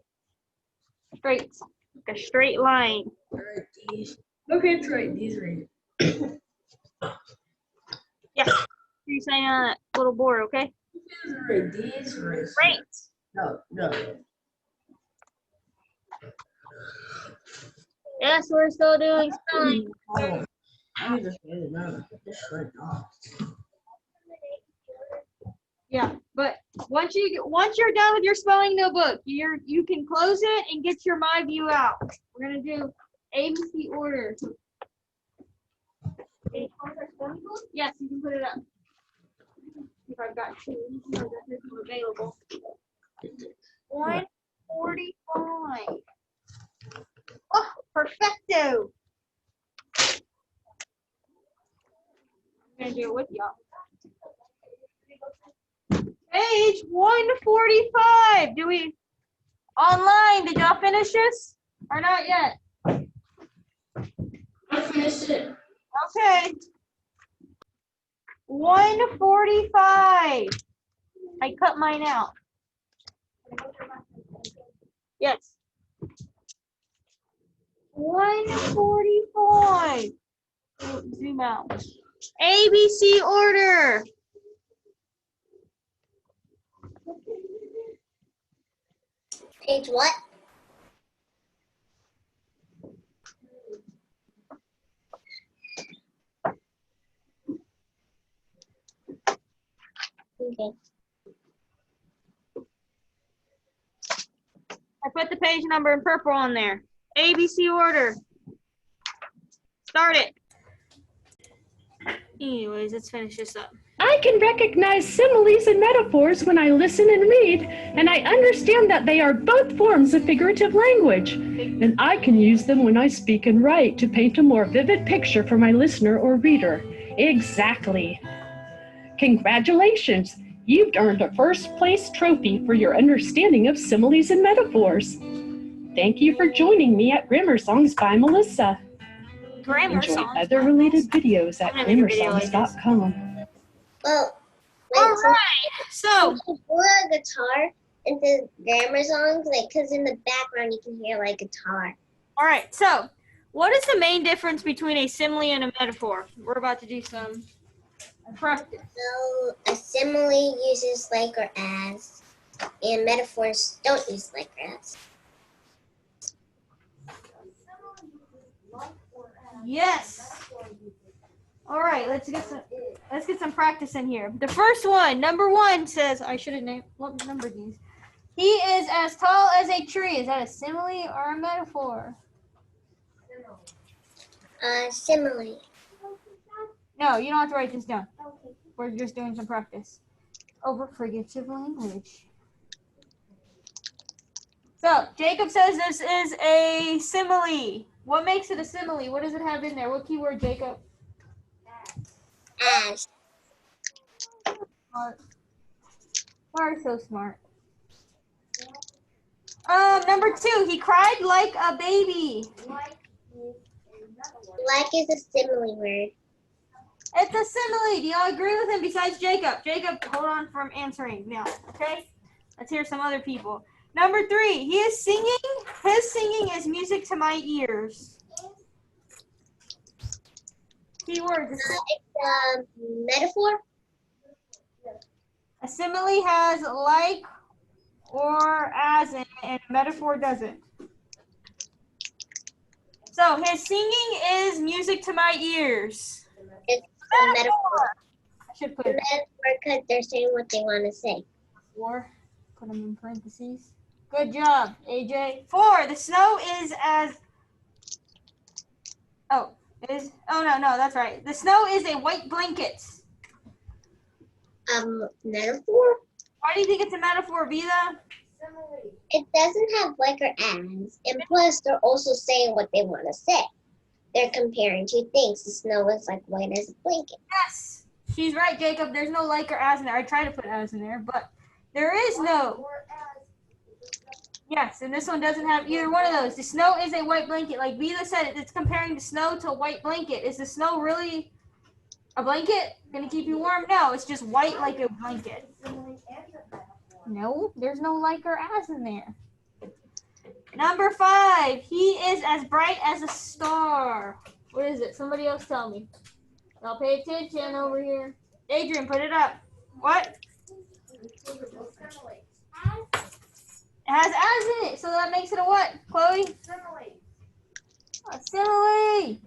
Straight. Like a straight line. Alright, these. Okay, it's right. These right. Yeah. You're saying on that little board, okay? These right. These right. Right. No. Yes, we're still doing spelling. Oh, I need to say it now. This right off. Yeah, but once you're done with your spelling notebook, you can close it and get your My View out. We're gonna do ABC order. Yes, you can put it up. If I've got 2, so that this is available. 145. Oh, perfecto. I'm gonna do it with y'all. Page 145. Do we online? Did y'all finish this or not yet? I finished it. Okay. 145. I cut mine out. Yes. 145. Zoom out. ABC order. Page what? Okay. I put the page number in purple on there. ABC order. Start it. Anyways, let's finish this up. I can recognize similes and metaphors when I listen and read, and I understand that they are both forms of figurative language, and I can use them when I speak and write to paint a more vivid picture for my listener or reader. Exactly. Congratulations! You've earned a first-place trophy for your understanding of similes and metaphors. Thank you for joining me at Grammar Songs by Melissa. Grammar Enjoy songs. other related videos at I'm gonna make a video like this. grammarsongs.com. Well, All like, right. So, you do a guitar into grammar songs, like, because in the background you can hear, like, guitar. all right. So, what is the main difference between a simile and a metaphor? We're about to do some practice. So, a simile uses like or as, and metaphors don't use like or as. Yes. All right. Let's get some practice in here. The first one, number 1 says, I should have named what number these. He is as tall as a tree. Is that a simile or a metaphor? Simile. No, you don't have to write this down. We're just doing some practice over figurative language. So, Jacob says this is a simile. What makes it a simile? What does it have in there? What keyword, Jacob? As. Smart. Why are you so smart? Number 2, he cried like a baby. Like is a simile word. It's a simile. Do y'all agree with him besides Jacob? Jacob, hold on from answering now, okay? Let's hear some other people. Number 3, he is singing. His singing is music to my ears. Keywords. It's metaphor. A simile has like or as in it, and a metaphor doesn't. So his singing is music to my ears. It's a metaphor. I should put A it metaphor because they're saying what they want to say. or put them in parentheses. Good job, AJ. 4, the snow is as no, that's right. The snow is a white blanket. Metaphor. Why do you think it's a metaphor, Vida? It doesn't have like or as, and plus they're also saying what they want to say. They're comparing two things. The snow is like white as a blanket. Yes, she's right, Jacob. There's no like or as in there. I tried to put as in there, but there is no. Yes, and this one doesn't have either one of those. The snow is a white blanket. Like Vida said, it's comparing the snow to a white blanket. Is the snow really a blanket? Gonna keep you warm? No, it's just white like a blanket. No, there's no like or as in there. Number 5, he is as bright as a star. What is it? Somebody else tell me. I'll pay attention over here. Adrian, put it up. What? It has as in it, so that makes it a what, Chloe? A simile.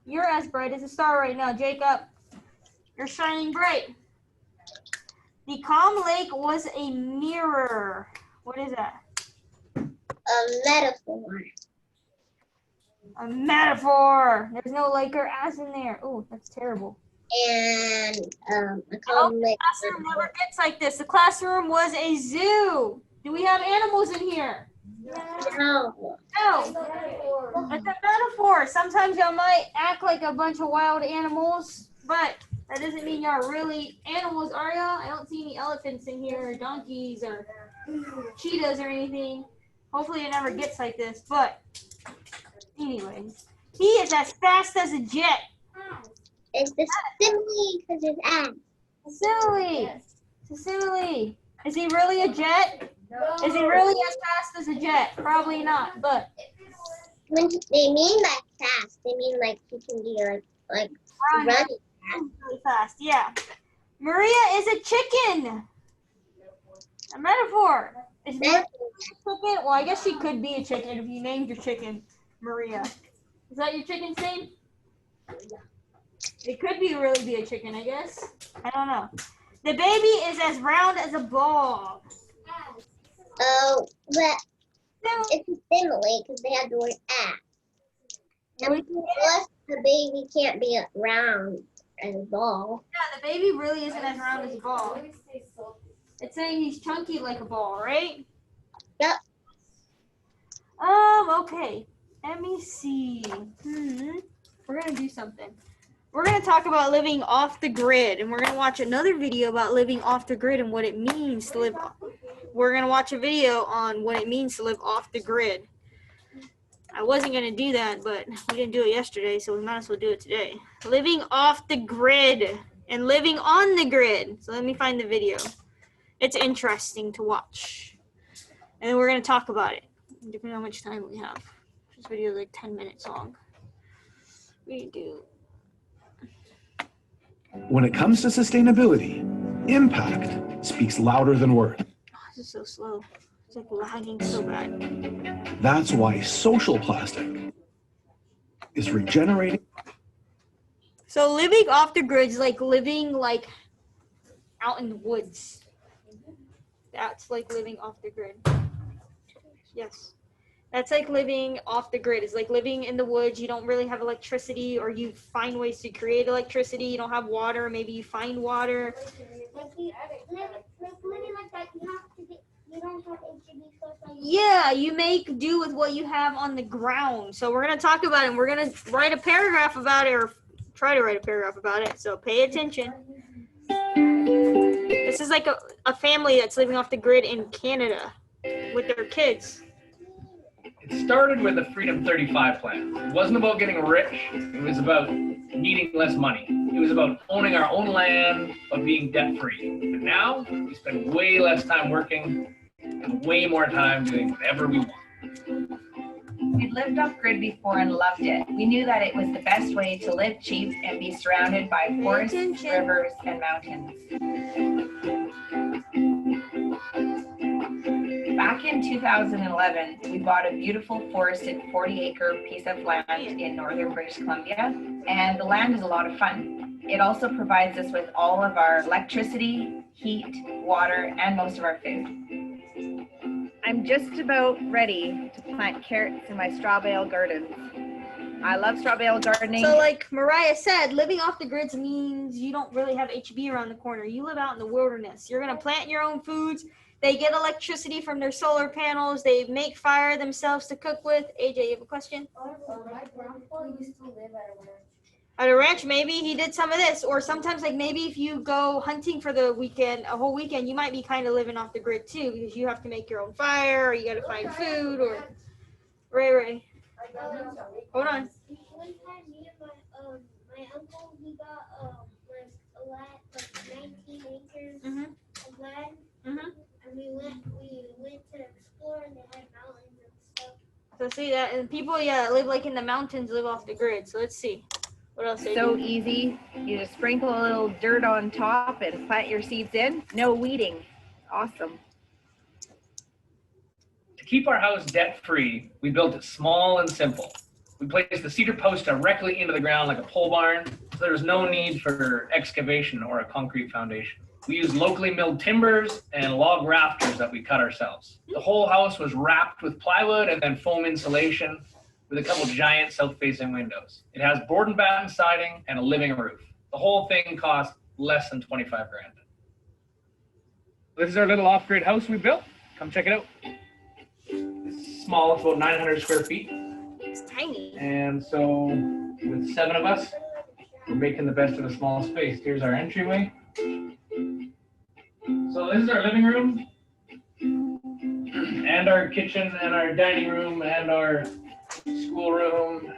You're as bright as a star right now, Jacob. You're shining bright. The calm lake was a mirror. What is that? A metaphor. A metaphor. There's no like or as in there. Oh, that's terrible. And a The comic. classroom never gets like this. The classroom was a zoo. Do we have animals in here? No. No. It's a metaphor. Sometimes y'all might act like a bunch of wild animals, but that doesn't mean y'all really animals, are y'all? I don't see any elephants in here, or donkeys, or cheetahs, or anything. Hopefully it never gets like this, but anyways. He is as fast as a jet. It's the simile because it's as. A simile. It's a simile. Is he really a jet? Is he really as fast as a jet? Probably not, but When they mean by fast, they mean like he can be like running fast. really fast. Yeah. Maria is a chicken. A metaphor. Is Maria a chicken? Well, I guess she could be a chicken if you named your chicken Maria. Is that your chicken's name? It could really be a chicken, I guess. I don't know. The baby is as round as a ball. Oh, but it's a simile because they have the word as. And plus, the baby can't be round as a ball. Yeah, the baby really isn't as round as a ball. It's saying he's chunky like a ball, right? Yep. Okay. Let me see. We're gonna do something. We're gonna talk about living off the grid, and we're gonna watch another video about living off the grid and what it means to live. We're gonna watch a video on what it means to live off the grid. I wasn't gonna do that, but we didn't do it yesterday, so we might as well do it today. Living off the grid. and living on the grid. So let me find the video. It's interesting to watch. And then we're going to talk about it, depending on how much time we have. This video is like 10 minutes long. We do. When it comes to sustainability, impact speaks louder than words. Oh, this is so slow. It's like lagging so bad. That's why social plastic is regenerating. So living off the grid is like living like out in the woods. That's like living off the grid. Yes. That's like living off the grid. It's like living in the woods. You don't really have electricity, or you find ways to create electricity. You don't have water. Maybe you find water. Living like that, you don't have HEB stuff like Yeah, you make do with what you have on the ground. So we're going to talk about it, and we're going to write a paragraph about it, or try to write a paragraph about it. So pay attention. This is like a family that's living off the grid in Canada with their kids. It started with the Freedom 35 plan. It wasn't about getting rich. It was about needing less money. It was about owning our own land, but being debt-free. But now, we spend way less time working and way more time doing whatever we want. We'd lived off-grid before and loved it. We knew that it was the best way to live cheap and be surrounded by forests, rivers, and mountains. Back in 2011, we bought a beautiful forested 40-acre piece of land in northern British Columbia, and the land is a lot of fun. It also provides us with all of our electricity, heat, water, and most of our food. I'm just about ready to plant carrots in my straw bale gardens. I love straw bale gardening. So like Mariah said, living off the grids means you don't really have HB around the corner. You live out in the wilderness. You're going to plant your own foods. They get electricity from their solar panels. They make fire themselves to cook with. AJ, you have a question? my grandpa used to live at a ranch. At a ranch, maybe he did some of this. Or sometimes, like maybe if you go hunting for the weekend, a whole weekend, you might be kind of living off the grid too, because you have to make your own fire, or you got to find food, or Ray. Hold on. One time, me and my uncle, he got a land, like 19 acres Mhm. of land, Mhm. and we went to explore, and they had mountains and stuff. So see that, and people, that live like in the mountains, live off the grid. So let's see what else they So do. easy. You just sprinkle a little dirt on top and plant your seeds in. No weeding. Awesome. To keep our house debt-free, we built it small and simple. We placed the cedar post directly into the ground like a pole barn, so there was no need for excavation or a concrete foundation. We used locally milled timbers and log rafters that we cut ourselves. The whole house was wrapped with plywood and then foam insulation with a couple giant south-facing windows. It has board and batten siding and a living roof. The whole thing cost less than 25 grand. This is our little off-grid house we built. Come check it out. It's small, it's about 900 square feet. It's tiny. And so with 7 of us, we're making the best of a small space. Here's our entryway. So this is our living room and our kitchen and our dining room and our school room.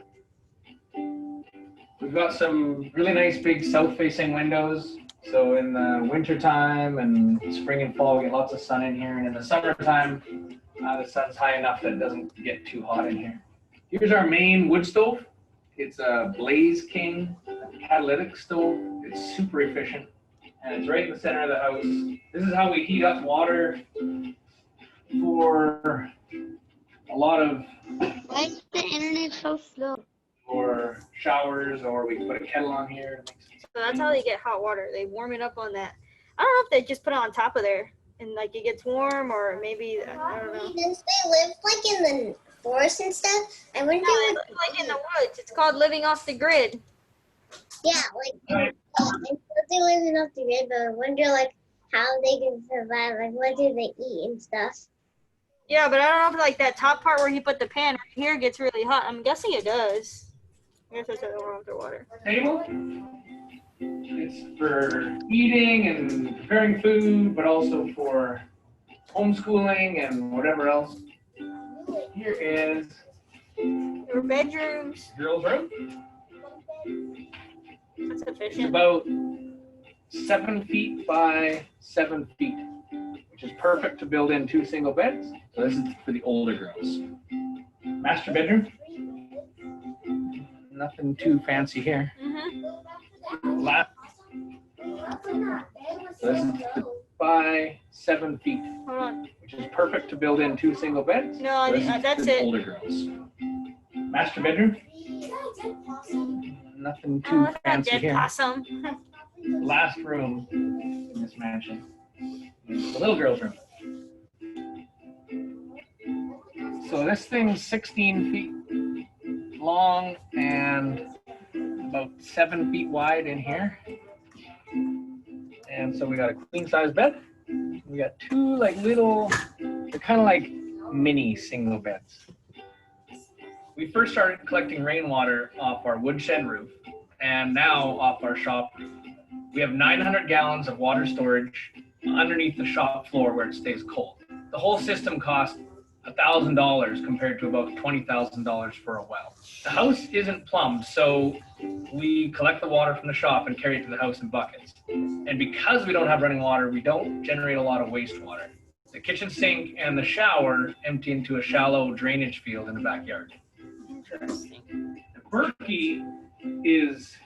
We've got some really nice big south-facing windows. So in the winter time and spring and fall, we get lots of sun in here. And in the summertime, the sun's high enough that it doesn't get too hot in here. Here's our main wood stove. It's a Blaze King catalytic stove. It's super efficient, and it's right in the center of the house. This is how we heat up water for a lot of Why is the internet so slow? for showers, or we can put a kettle on here. So that's how they get hot water. They warm it up on that. I don't know if they just put it on top of there and like it gets warm, or maybe I don't know. Since they live like in the forest and stuff, I wonder No, it's like in the woods. It's called living off the grid. yeah, like I suppose they live in off the grid, but I wonder like how they can survive, like what do they eat and stuff. Yeah, but I don't know if like that top part where he put the pan right here gets really hot. I'm guessing it does. I guess that's how they warm up their water. Table. It's for eating and preparing food, but also for homeschooling and whatever else. Here is Your bedrooms. girls' room. That's It's efficient. about 7 feet by 7 feet, which is perfect to build in 2 single beds. So this is for the older girls. Master bedroom. Nothing too fancy here. Last. So this is by 7 feet, Hold on. which is perfect to build in 2 single beds. No, So this is that's for the it. older girls. Master bedroom. Nothing Oh, too that's not fancy dead here. possum. Last room in this mansion is the little girl's room. So this thing's 16 feet long and about 7 feet wide in here. And so we got a queen size bed. We got 2 like little, they're kind of like mini single beds. We first started collecting rainwater off our woodshed roof and now off our shop roof. We have 900 gallons of water storage underneath the shop floor where it stays cold. The whole system cost $1,000 compared to about $20,000 for a well. The house isn't plumbed, so we collect the water from the shop and carry it to the house in buckets. And because we don't have running water, we don't generate a lot of wastewater. The kitchen sink and the shower empty into a shallow drainage field in the backyard. Interesting. The Berkey is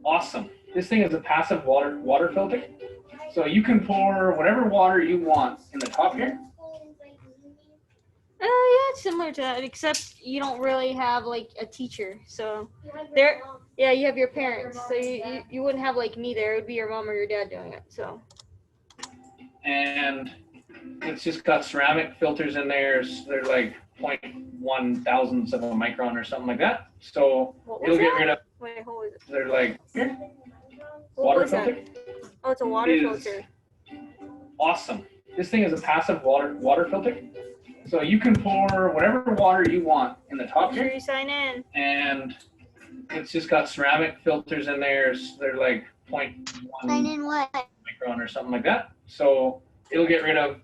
awesome. This thing is a passive water filter. So you can pour whatever water you want in the top here. Yeah, it's similar to that, except you don't really have like a teacher. So there, yeah, you have your parents. So you wouldn't have like me there. It would be your mom or your dad doing it. So. And it's just got ceramic filters in there. So they're like 0.1 thousandths of a micron or something like that. So it'll get rid of. Wait, what was it? They're like here. What Water was that? filter. Oh, it's a water Is filter. Awesome. This thing is a passive water filter. So you can pour whatever water you want in the top Make sure here. you sign in. And it's just got ceramic filters in there. So they're like 0.1 Sign in what? micron or something like that. So it'll get rid of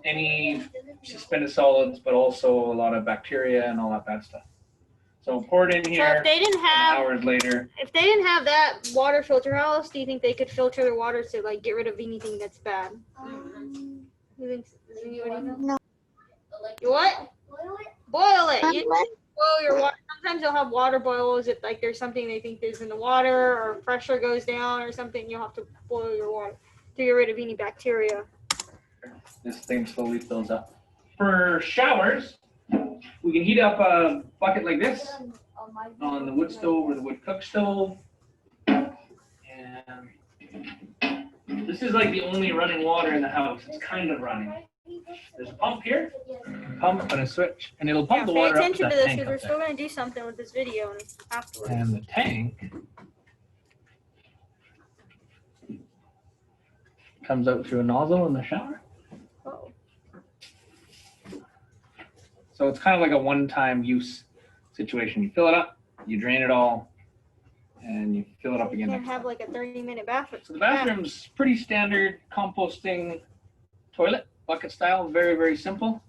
any suspended solids, but also a lot of bacteria and all that bad stuff. So pour it in So here. if they didn't have, Hours later. if they didn't have that water filter, how else do you think they could filter their water to like get rid of anything that's bad? Who thinks? Does anybody know? No. You what? Boil it. You What? boil your water. Sometimes you'll have water boils if like there's something they think is in the water or pressure goes down or something. You'll have to boil your water to get rid of any bacteria. This thing slowly fills up. For showers, we can heat up a bucket like this on the wood stove or the wood cook stove. And this is like the only running water in the house. It's kind of running. There's a pump here, pump and a switch, and it'll pump the Pay water up to attention that to this tank because we're up still there. going to do something with this video afterwards. And the tank comes out through a nozzle in the shower. Oh. So it's kind of like a one-time use situation. You fill it up, you drain it all, and you fill it up You again. can't next have time. like a 30-minute bathroom. So the bathroom's pretty standard composting toilet, bucket style, very, very simple.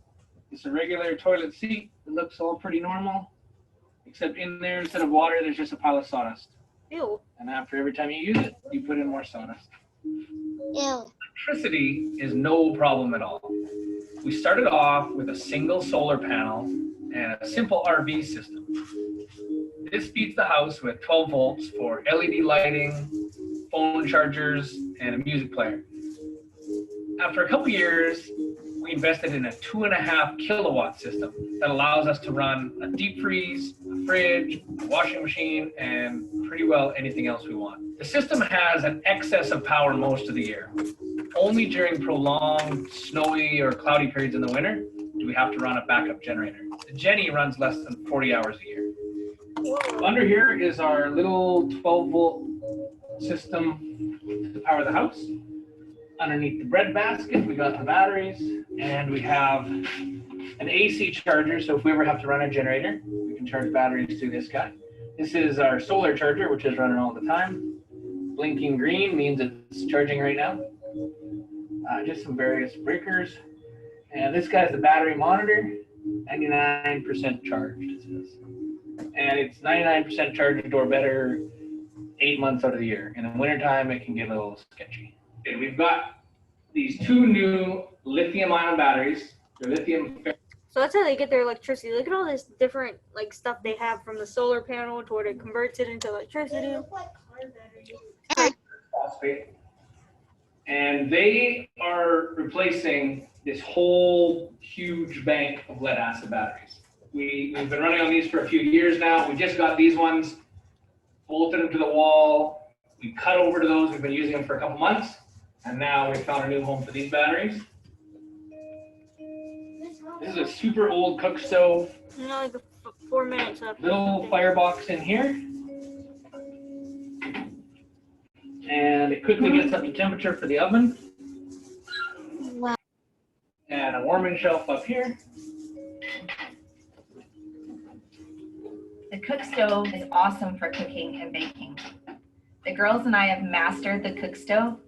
It's a regular toilet seat. It looks all pretty normal, except in there, instead of water, there's just a pile of sawdust. Ew. And after every time you use it, you put in more sawdust. Ew. Electricity is no problem at all. We started off with a single solar panel and a simple RV system. This feeds the house with 12 volts for LED lighting, phone chargers, and a music player. After a couple years, we invested in a 2.5 kilowatt system that allows us to run a deep freeze, a fridge, a washing machine, and pretty well anything else we want. The system has an excess of power most of the year. Only during prolonged snowy or cloudy periods in the winter do we have to run a backup generator. The Jenny runs less than 40 hours a year. Whoa. Under here is our little 12-volt system to power the house. Underneath the bread basket, we got the batteries, and we have an AC charger, so if we ever have to run a generator, we can charge batteries to this guy. This is our solar charger, which is running all the time. Blinking green means it's charging right now. Just some various breakers. And this guy's the battery monitor, 99% charged, it says. And it's 99% charged or better 8 months out of the year. In the wintertime, it can get a little sketchy. Okay, we've got these 2 new lithium-ion batteries. They're lithium. So that's how they get their electricity. Look at all this different like stuff they have, from the solar panel to where it converts it into electricity. They look like car batteries. Phosphate. And they are replacing this whole huge bank of lead acid batteries. We've been running on these for a few years now. We just got these ones, bolted them to the wall. We cut over to those. We've been using them for a couple months. And now we found a new home for these batteries. This is a super old cook stove. You know, like 4 minutes left. Little firebox in here. And it quickly gets up to temperature for the oven. Wow. And a warming shelf up here. The cook stove is awesome for cooking and baking. The girls and I have mastered the cook stove,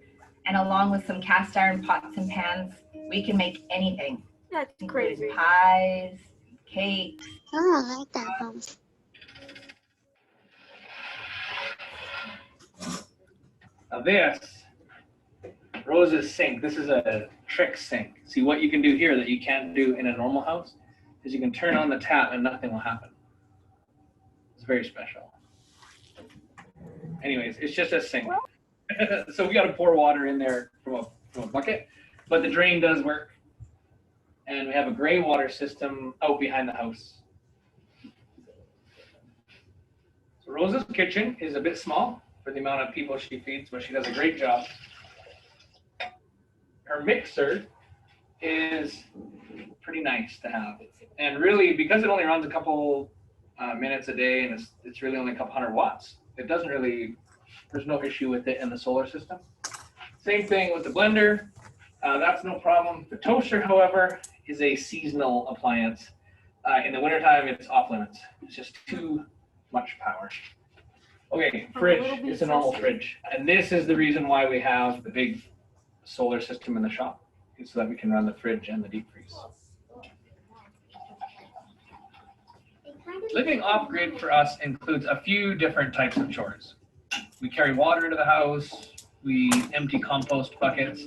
and along with some cast iron pots and pans, we can make anything. That's including crazy. pies, cakes. Oh, I like that one. Now this, Rose's sink. This is a trick sink. See, what you can do here that you can't do in a normal house is you can turn on the tap and nothing will happen. It's very special. Anyways, it's just a sink. So we got to pour water in there from a bucket, but the drain does work. And we have a gray water system out behind the house. So Rose's kitchen is a bit small for the amount of people she feeds, but she does a great job. Her mixer is pretty nice to have. And really, because it only runs a couple minutes a day, and it's really only a couple 100 watts, it doesn't really, there's no issue with it in the solar system. Same thing with the blender. That's no problem. The toaster, however, is a seasonal appliance. In the wintertime, it's off limits. It's just too much power. Okay, fridge. It's a normal fridge. And this is the reason why we have the big solar system in the shop, is so that we can run the fridge and the deep freeze. Living off-grid for us includes a few different types of chores. We carry water into the house, we empty compost buckets,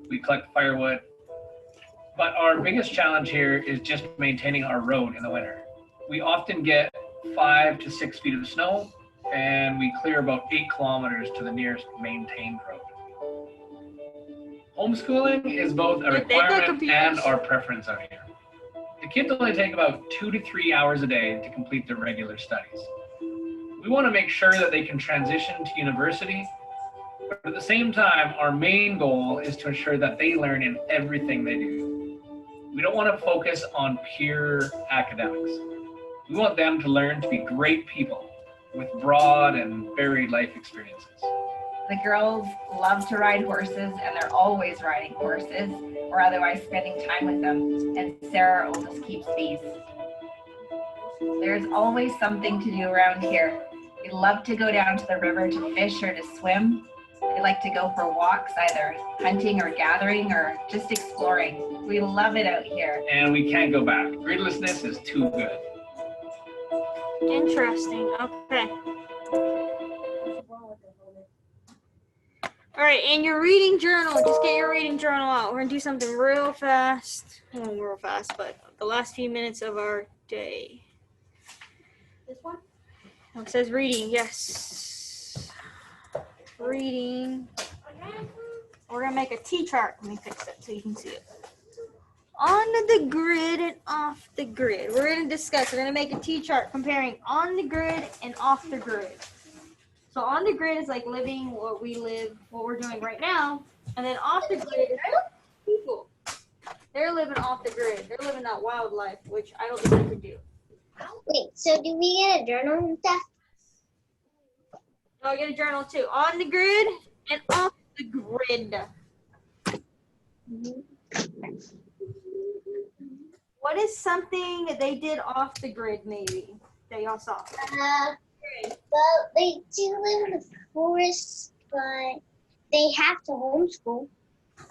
we collect firewood. But our biggest challenge here is just maintaining our road in the winter. We often get 5 to 6 feet of snow, and we clear about 8 kilometers to the nearest maintained road. Homeschooling is both a requirement and our preference out here. The kids only take about 2 to 3 hours a day to complete their regular studies. We want to make sure that they can transition to university, but at the same time, our main goal is to ensure that they learn in everything they do. We don't want to focus on pure academics. We want them to learn to be great people with broad and varied life experiences. The girls love to ride horses, and they're always riding horses or otherwise spending time with them. And Sarah, our oldest, keeps bees. There's always something to do around here. We love to go down to the river to fish or to swim. We like to go for walks, either hunting or gathering or just exploring. We love it out here. And we can't go back. Gridlessness is too good. Interesting. Okay. All right, and your reading journal. Just get your reading journal out. We're gonna do something real fast. Well, real fast, but the last few minutes of our day. This one? Oh, it says reading. Yes. Reading. We're gonna make a T-chart. Let me fix it so you can see it. On the grid and off the grid. We're gonna discuss. We're gonna make a T-chart comparing on the grid and off the grid. So on the grid is like living what we live, what we're doing right now, and then off the grid is people. They're living off the grid. They're living that wildlife, which I don't think I could do. Wait, so do we get a journal and stuff? So I get a journal too. On the grid and off the grid. What is something that they did off the grid, maybe, that y'all saw? Well, they do live in the forest, but they have to homeschool. Oh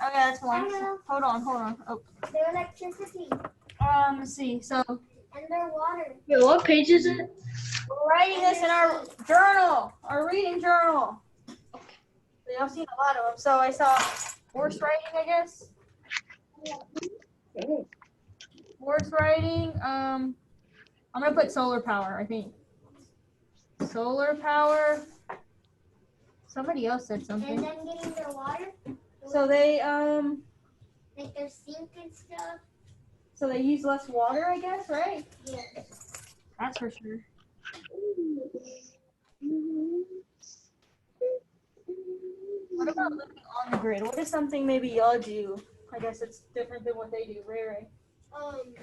yeah, that's one. Hold on. Oh. Their electricity Let's see. So and their water. Wait, what page is it? we're writing this in our journal. our reading journal. I've seen a lot of them. So I saw horse riding, I guess. Horse riding. I'm gonna put solar power, I think. Solar power. Somebody else said And something. then getting their water, So they like their sink and stuff. so they use less water, I guess, right? Yeah. That's for sure. What about living on the grid? What is something maybe y'all do? I guess it's different than what they do, Ray. Like,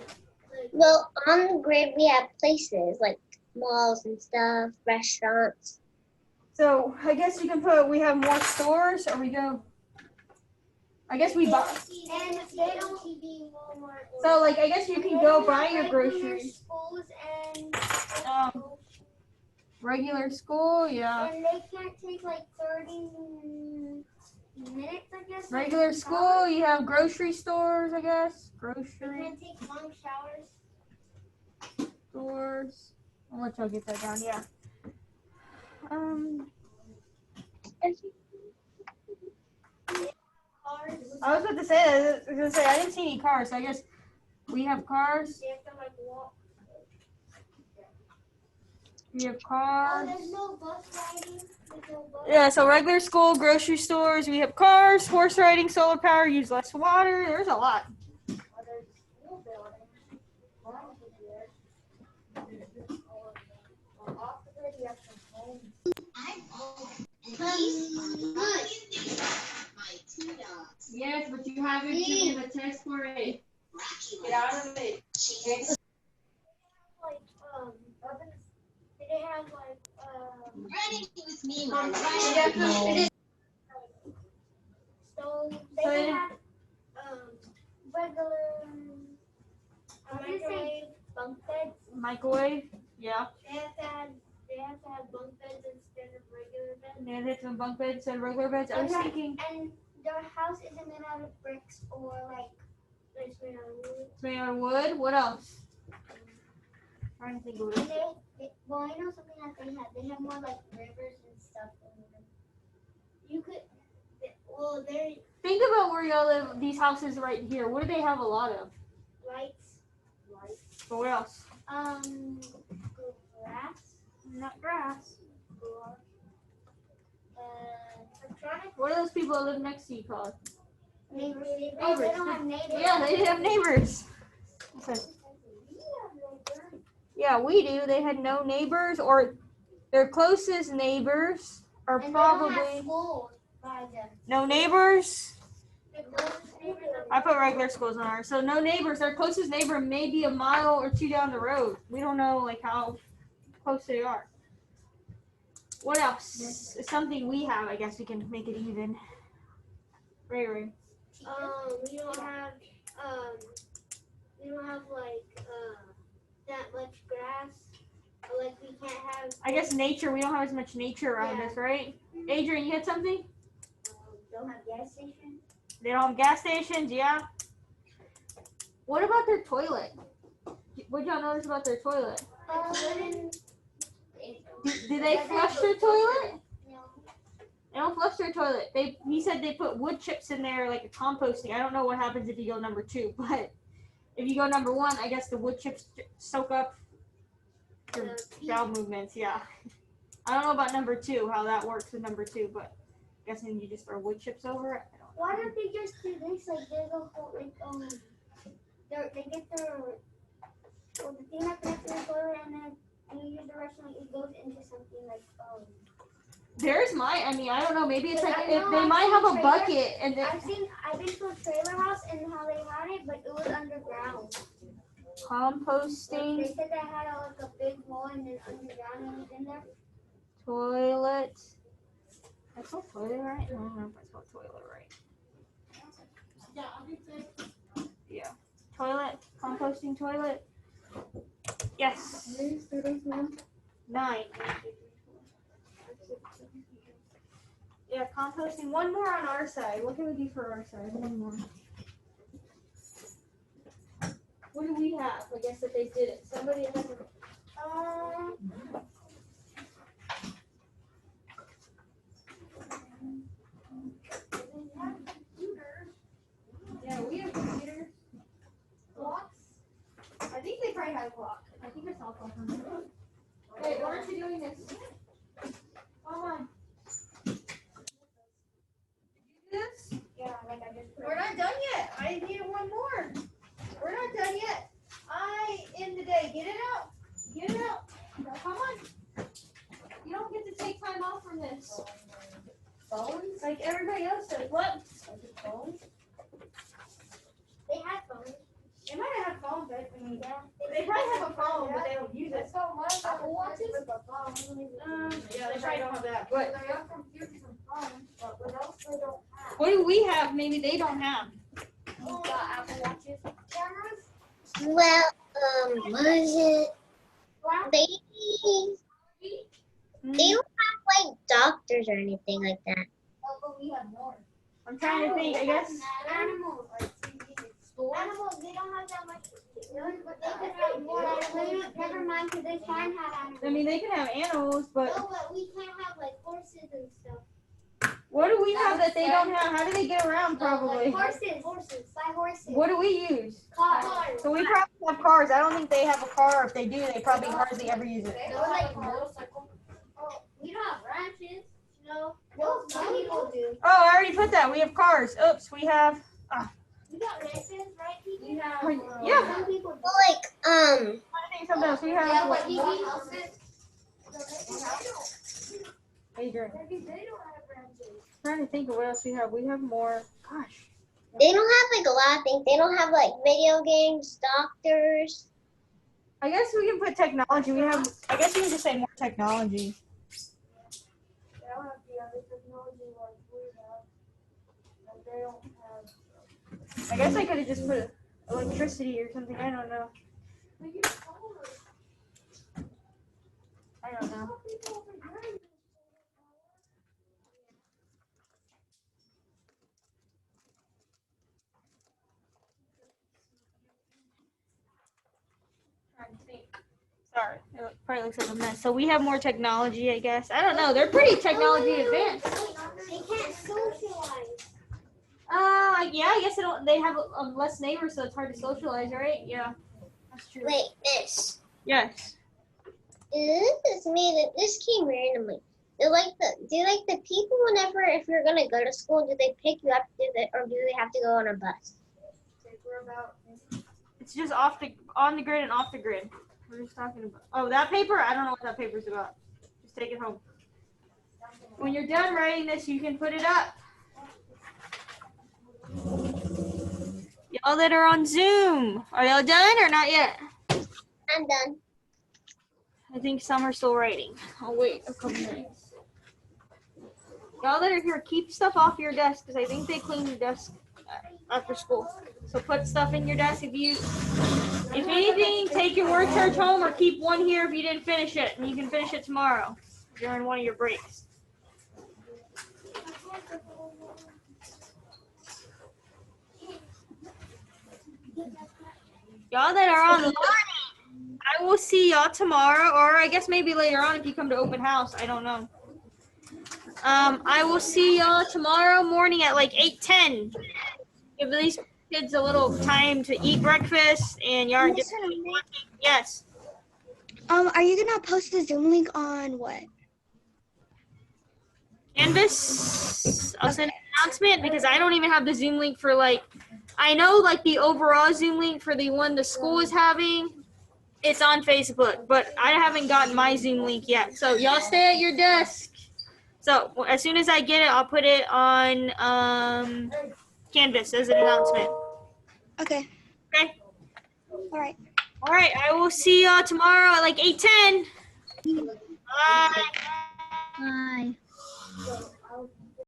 Well, on the grid we have places like malls and stuff, restaurants. So I guess you can put we have more stores, or we go. I guess we buy. and they don't TV, Walmart. or- So like I guess you can They go don't buy have your regular groceries. Schools and Regular school, yeah. and they can't take like 30 minutes, I guess. like, Regular shower. school, you have grocery stores, I guess. They Grocery can't take long showers. stores. I'll let y'all get that down, yeah. Cars. I was about to say, I didn't see any cars, so I guess we have cars. They have to like walk. We have Oh, cars. there's no bus riding. There's no bus. Yeah, so regular school, grocery stores, we have cars, horse riding, solar power, use less water. There's a lot. Oh, there's school building. Farms is there. Off the grid, you have some homes. Yes, but you haven't taken the test for it. Get out of it. Like, urban, they have like, so they So can have, regular, microwave bunk beds. Microwave, yeah. They have to have bunk beds instead of regular beds. And then hit some bunk beds and regular beds. I was thinking And their house isn't made out of bricks or like, it's made out of wood. it's made out of wood. What else? Trying to think of And it. well, I know something that they have more like rivers and stuff in them. You could, well, they're Think about where y'all live. These houses right here. What do they have a lot of? lights, But what else? grass, Not grass. electronic What are those people that live next to you called? neighbors. Oh, they don't have neighbors. Yeah, they have neighbors. Okay. Yeah, we do. They had no neighbors, or their closest neighbors are And they don't have probably schools by them. no neighbors. The closest neighbors are- I put regular schools on ours. So no neighbors. Their closest neighbor may be a mile or two down the road. We don't know like how close they are. What else? It's something we have. I guess we can make it even. Ray. we don't have like that much grass. Or like we can't have I guess nature. We don't have as much nature around us, right? Adrian, you had something? don't have gas stations. They don't have gas stations, yeah. What about their toilet? What y'all notice about their toilet? Do they flush their toilet? No. They don't flush their toilet. He said they put wood chips in there like a composting. I don't know what happens if you go number 2, but if you go number 1, I guess the wood chips soak up your bowel movements, yeah. I don't know about number 2, how that works with number 2, but I'm guessing you just throw wood chips over it. I don't know. Why don't they just do this? Like there's a whole like they get their the thing that connects to the toilet and then when you use the restroom it goes into something like There's my, I don't know, maybe it's But like, I if know they I've might seen have a trailers. bucket and then I've been to a trailer house and how they had it, but it was underground. composting, They said they had like a big hole and then underground and it was in there. toilet. I spelled toilet right? I don't know if I spelled toilet right. Yeah. Toilet, composting toilet. Yes. 9. Yeah, composting. One more on our side. What can we do for our side? One more. What do we have? I guess that they did it. Somebody has a o'clock. I think it's 12 o'clock. Wait, why aren't you doing this? Come on. Did you do this? Yeah, like I just. We're not done yet. I need one more. We're not done yet. I end the day. Get it out. Get it out. Come on. You don't get to take time off from this. Phones? Like everybody else does. What? Phones? They had phones. They might have had phones, but I mean, they probably have a phone, but they don't use it. Apple Watches? Yeah, they probably don't have that. But They have computers and phones, but what else they don't have? what do we have? Maybe they don't have. You got Apple Watches. Cameras? Well, what is it? They don't have like doctors or anything like that. Oh, but we have more. I'm trying to think. I guess. Animals. Animals, they don't have that much. But they could have more animals. Never mind, because they can have animals. I mean, they can have animals, but No, but we can't have like horses and stuff. what do we have that they don't have? How do they get around? Probably. Horses. Buy horses. What do we use? Cars. So we probably have cars. I don't think they have a car. If they do, they probably hardly ever use it. No, like motorcycle. Oh, we don't have ranches. No. Well, some people do. Oh, I already put that. We have cars. Oops, we have. We got ranches, right? People? We have. Yeah. Some people do. Well, like I think something else. We have. Yeah, what? but he houses. Hey, Drew. Maybe they don't have ranches. Trying to think of what else we have. We have more. Gosh. they don't have like a lot of things. They don't have like video games, doctors. I guess we can put technology. We have. I guess we can just say more technology. They don't have the other technology like we have. Like they don't have. I guess I could have just put electricity or something. I don't know. I don't know. Trying to think. Sorry, it probably looks like a mess. So we have more technology, I guess. I don't know. They're pretty technology advanced. They can't socialize. Yeah, I guess they have less neighbors, so it's hard to socialize, right? Yeah, that's true. Wait, this. Yes. This came randomly. Do the people whenever if you're gonna go to school, do they pick you up or do they have to go on a bus? It's just on the grid and off the grid. We're just talking about. Oh, that paper? I don't know what that paper's about. Just take it home. When you're done writing this, you can put it up. Y'all that are on Zoom, are y'all done or not yet? I'm done. I think some are still writing. I'll wait a couple minutes. Y'all that are here, keep stuff off your desk because I think they clean your desk after school. So put stuff in your desk. If anything, take your word search home or keep one here if you didn't finish it, and you can finish it tomorrow during one of your breaks. Y'all that are online, I will see y'all tomorrow, or I guess maybe later on if you come to open house. I don't know. I will see y'all tomorrow morning at like 8:10. Give these kids a little time to eat breakfast, and y'all just yes. Are you gonna post the Zoom link on what? Canvas. I'll send an announcement because I don't even have the Zoom link for I know like the overall Zoom link for the one the school is having. It's on Facebook, but I haven't gotten my Zoom link yet. So y'all stay at your desk. So as soon as I get it, I'll put it on Canvas as an announcement. Okay. Okay. All right. All right. I will see y'all tomorrow at like 8:10. Bye. Bye.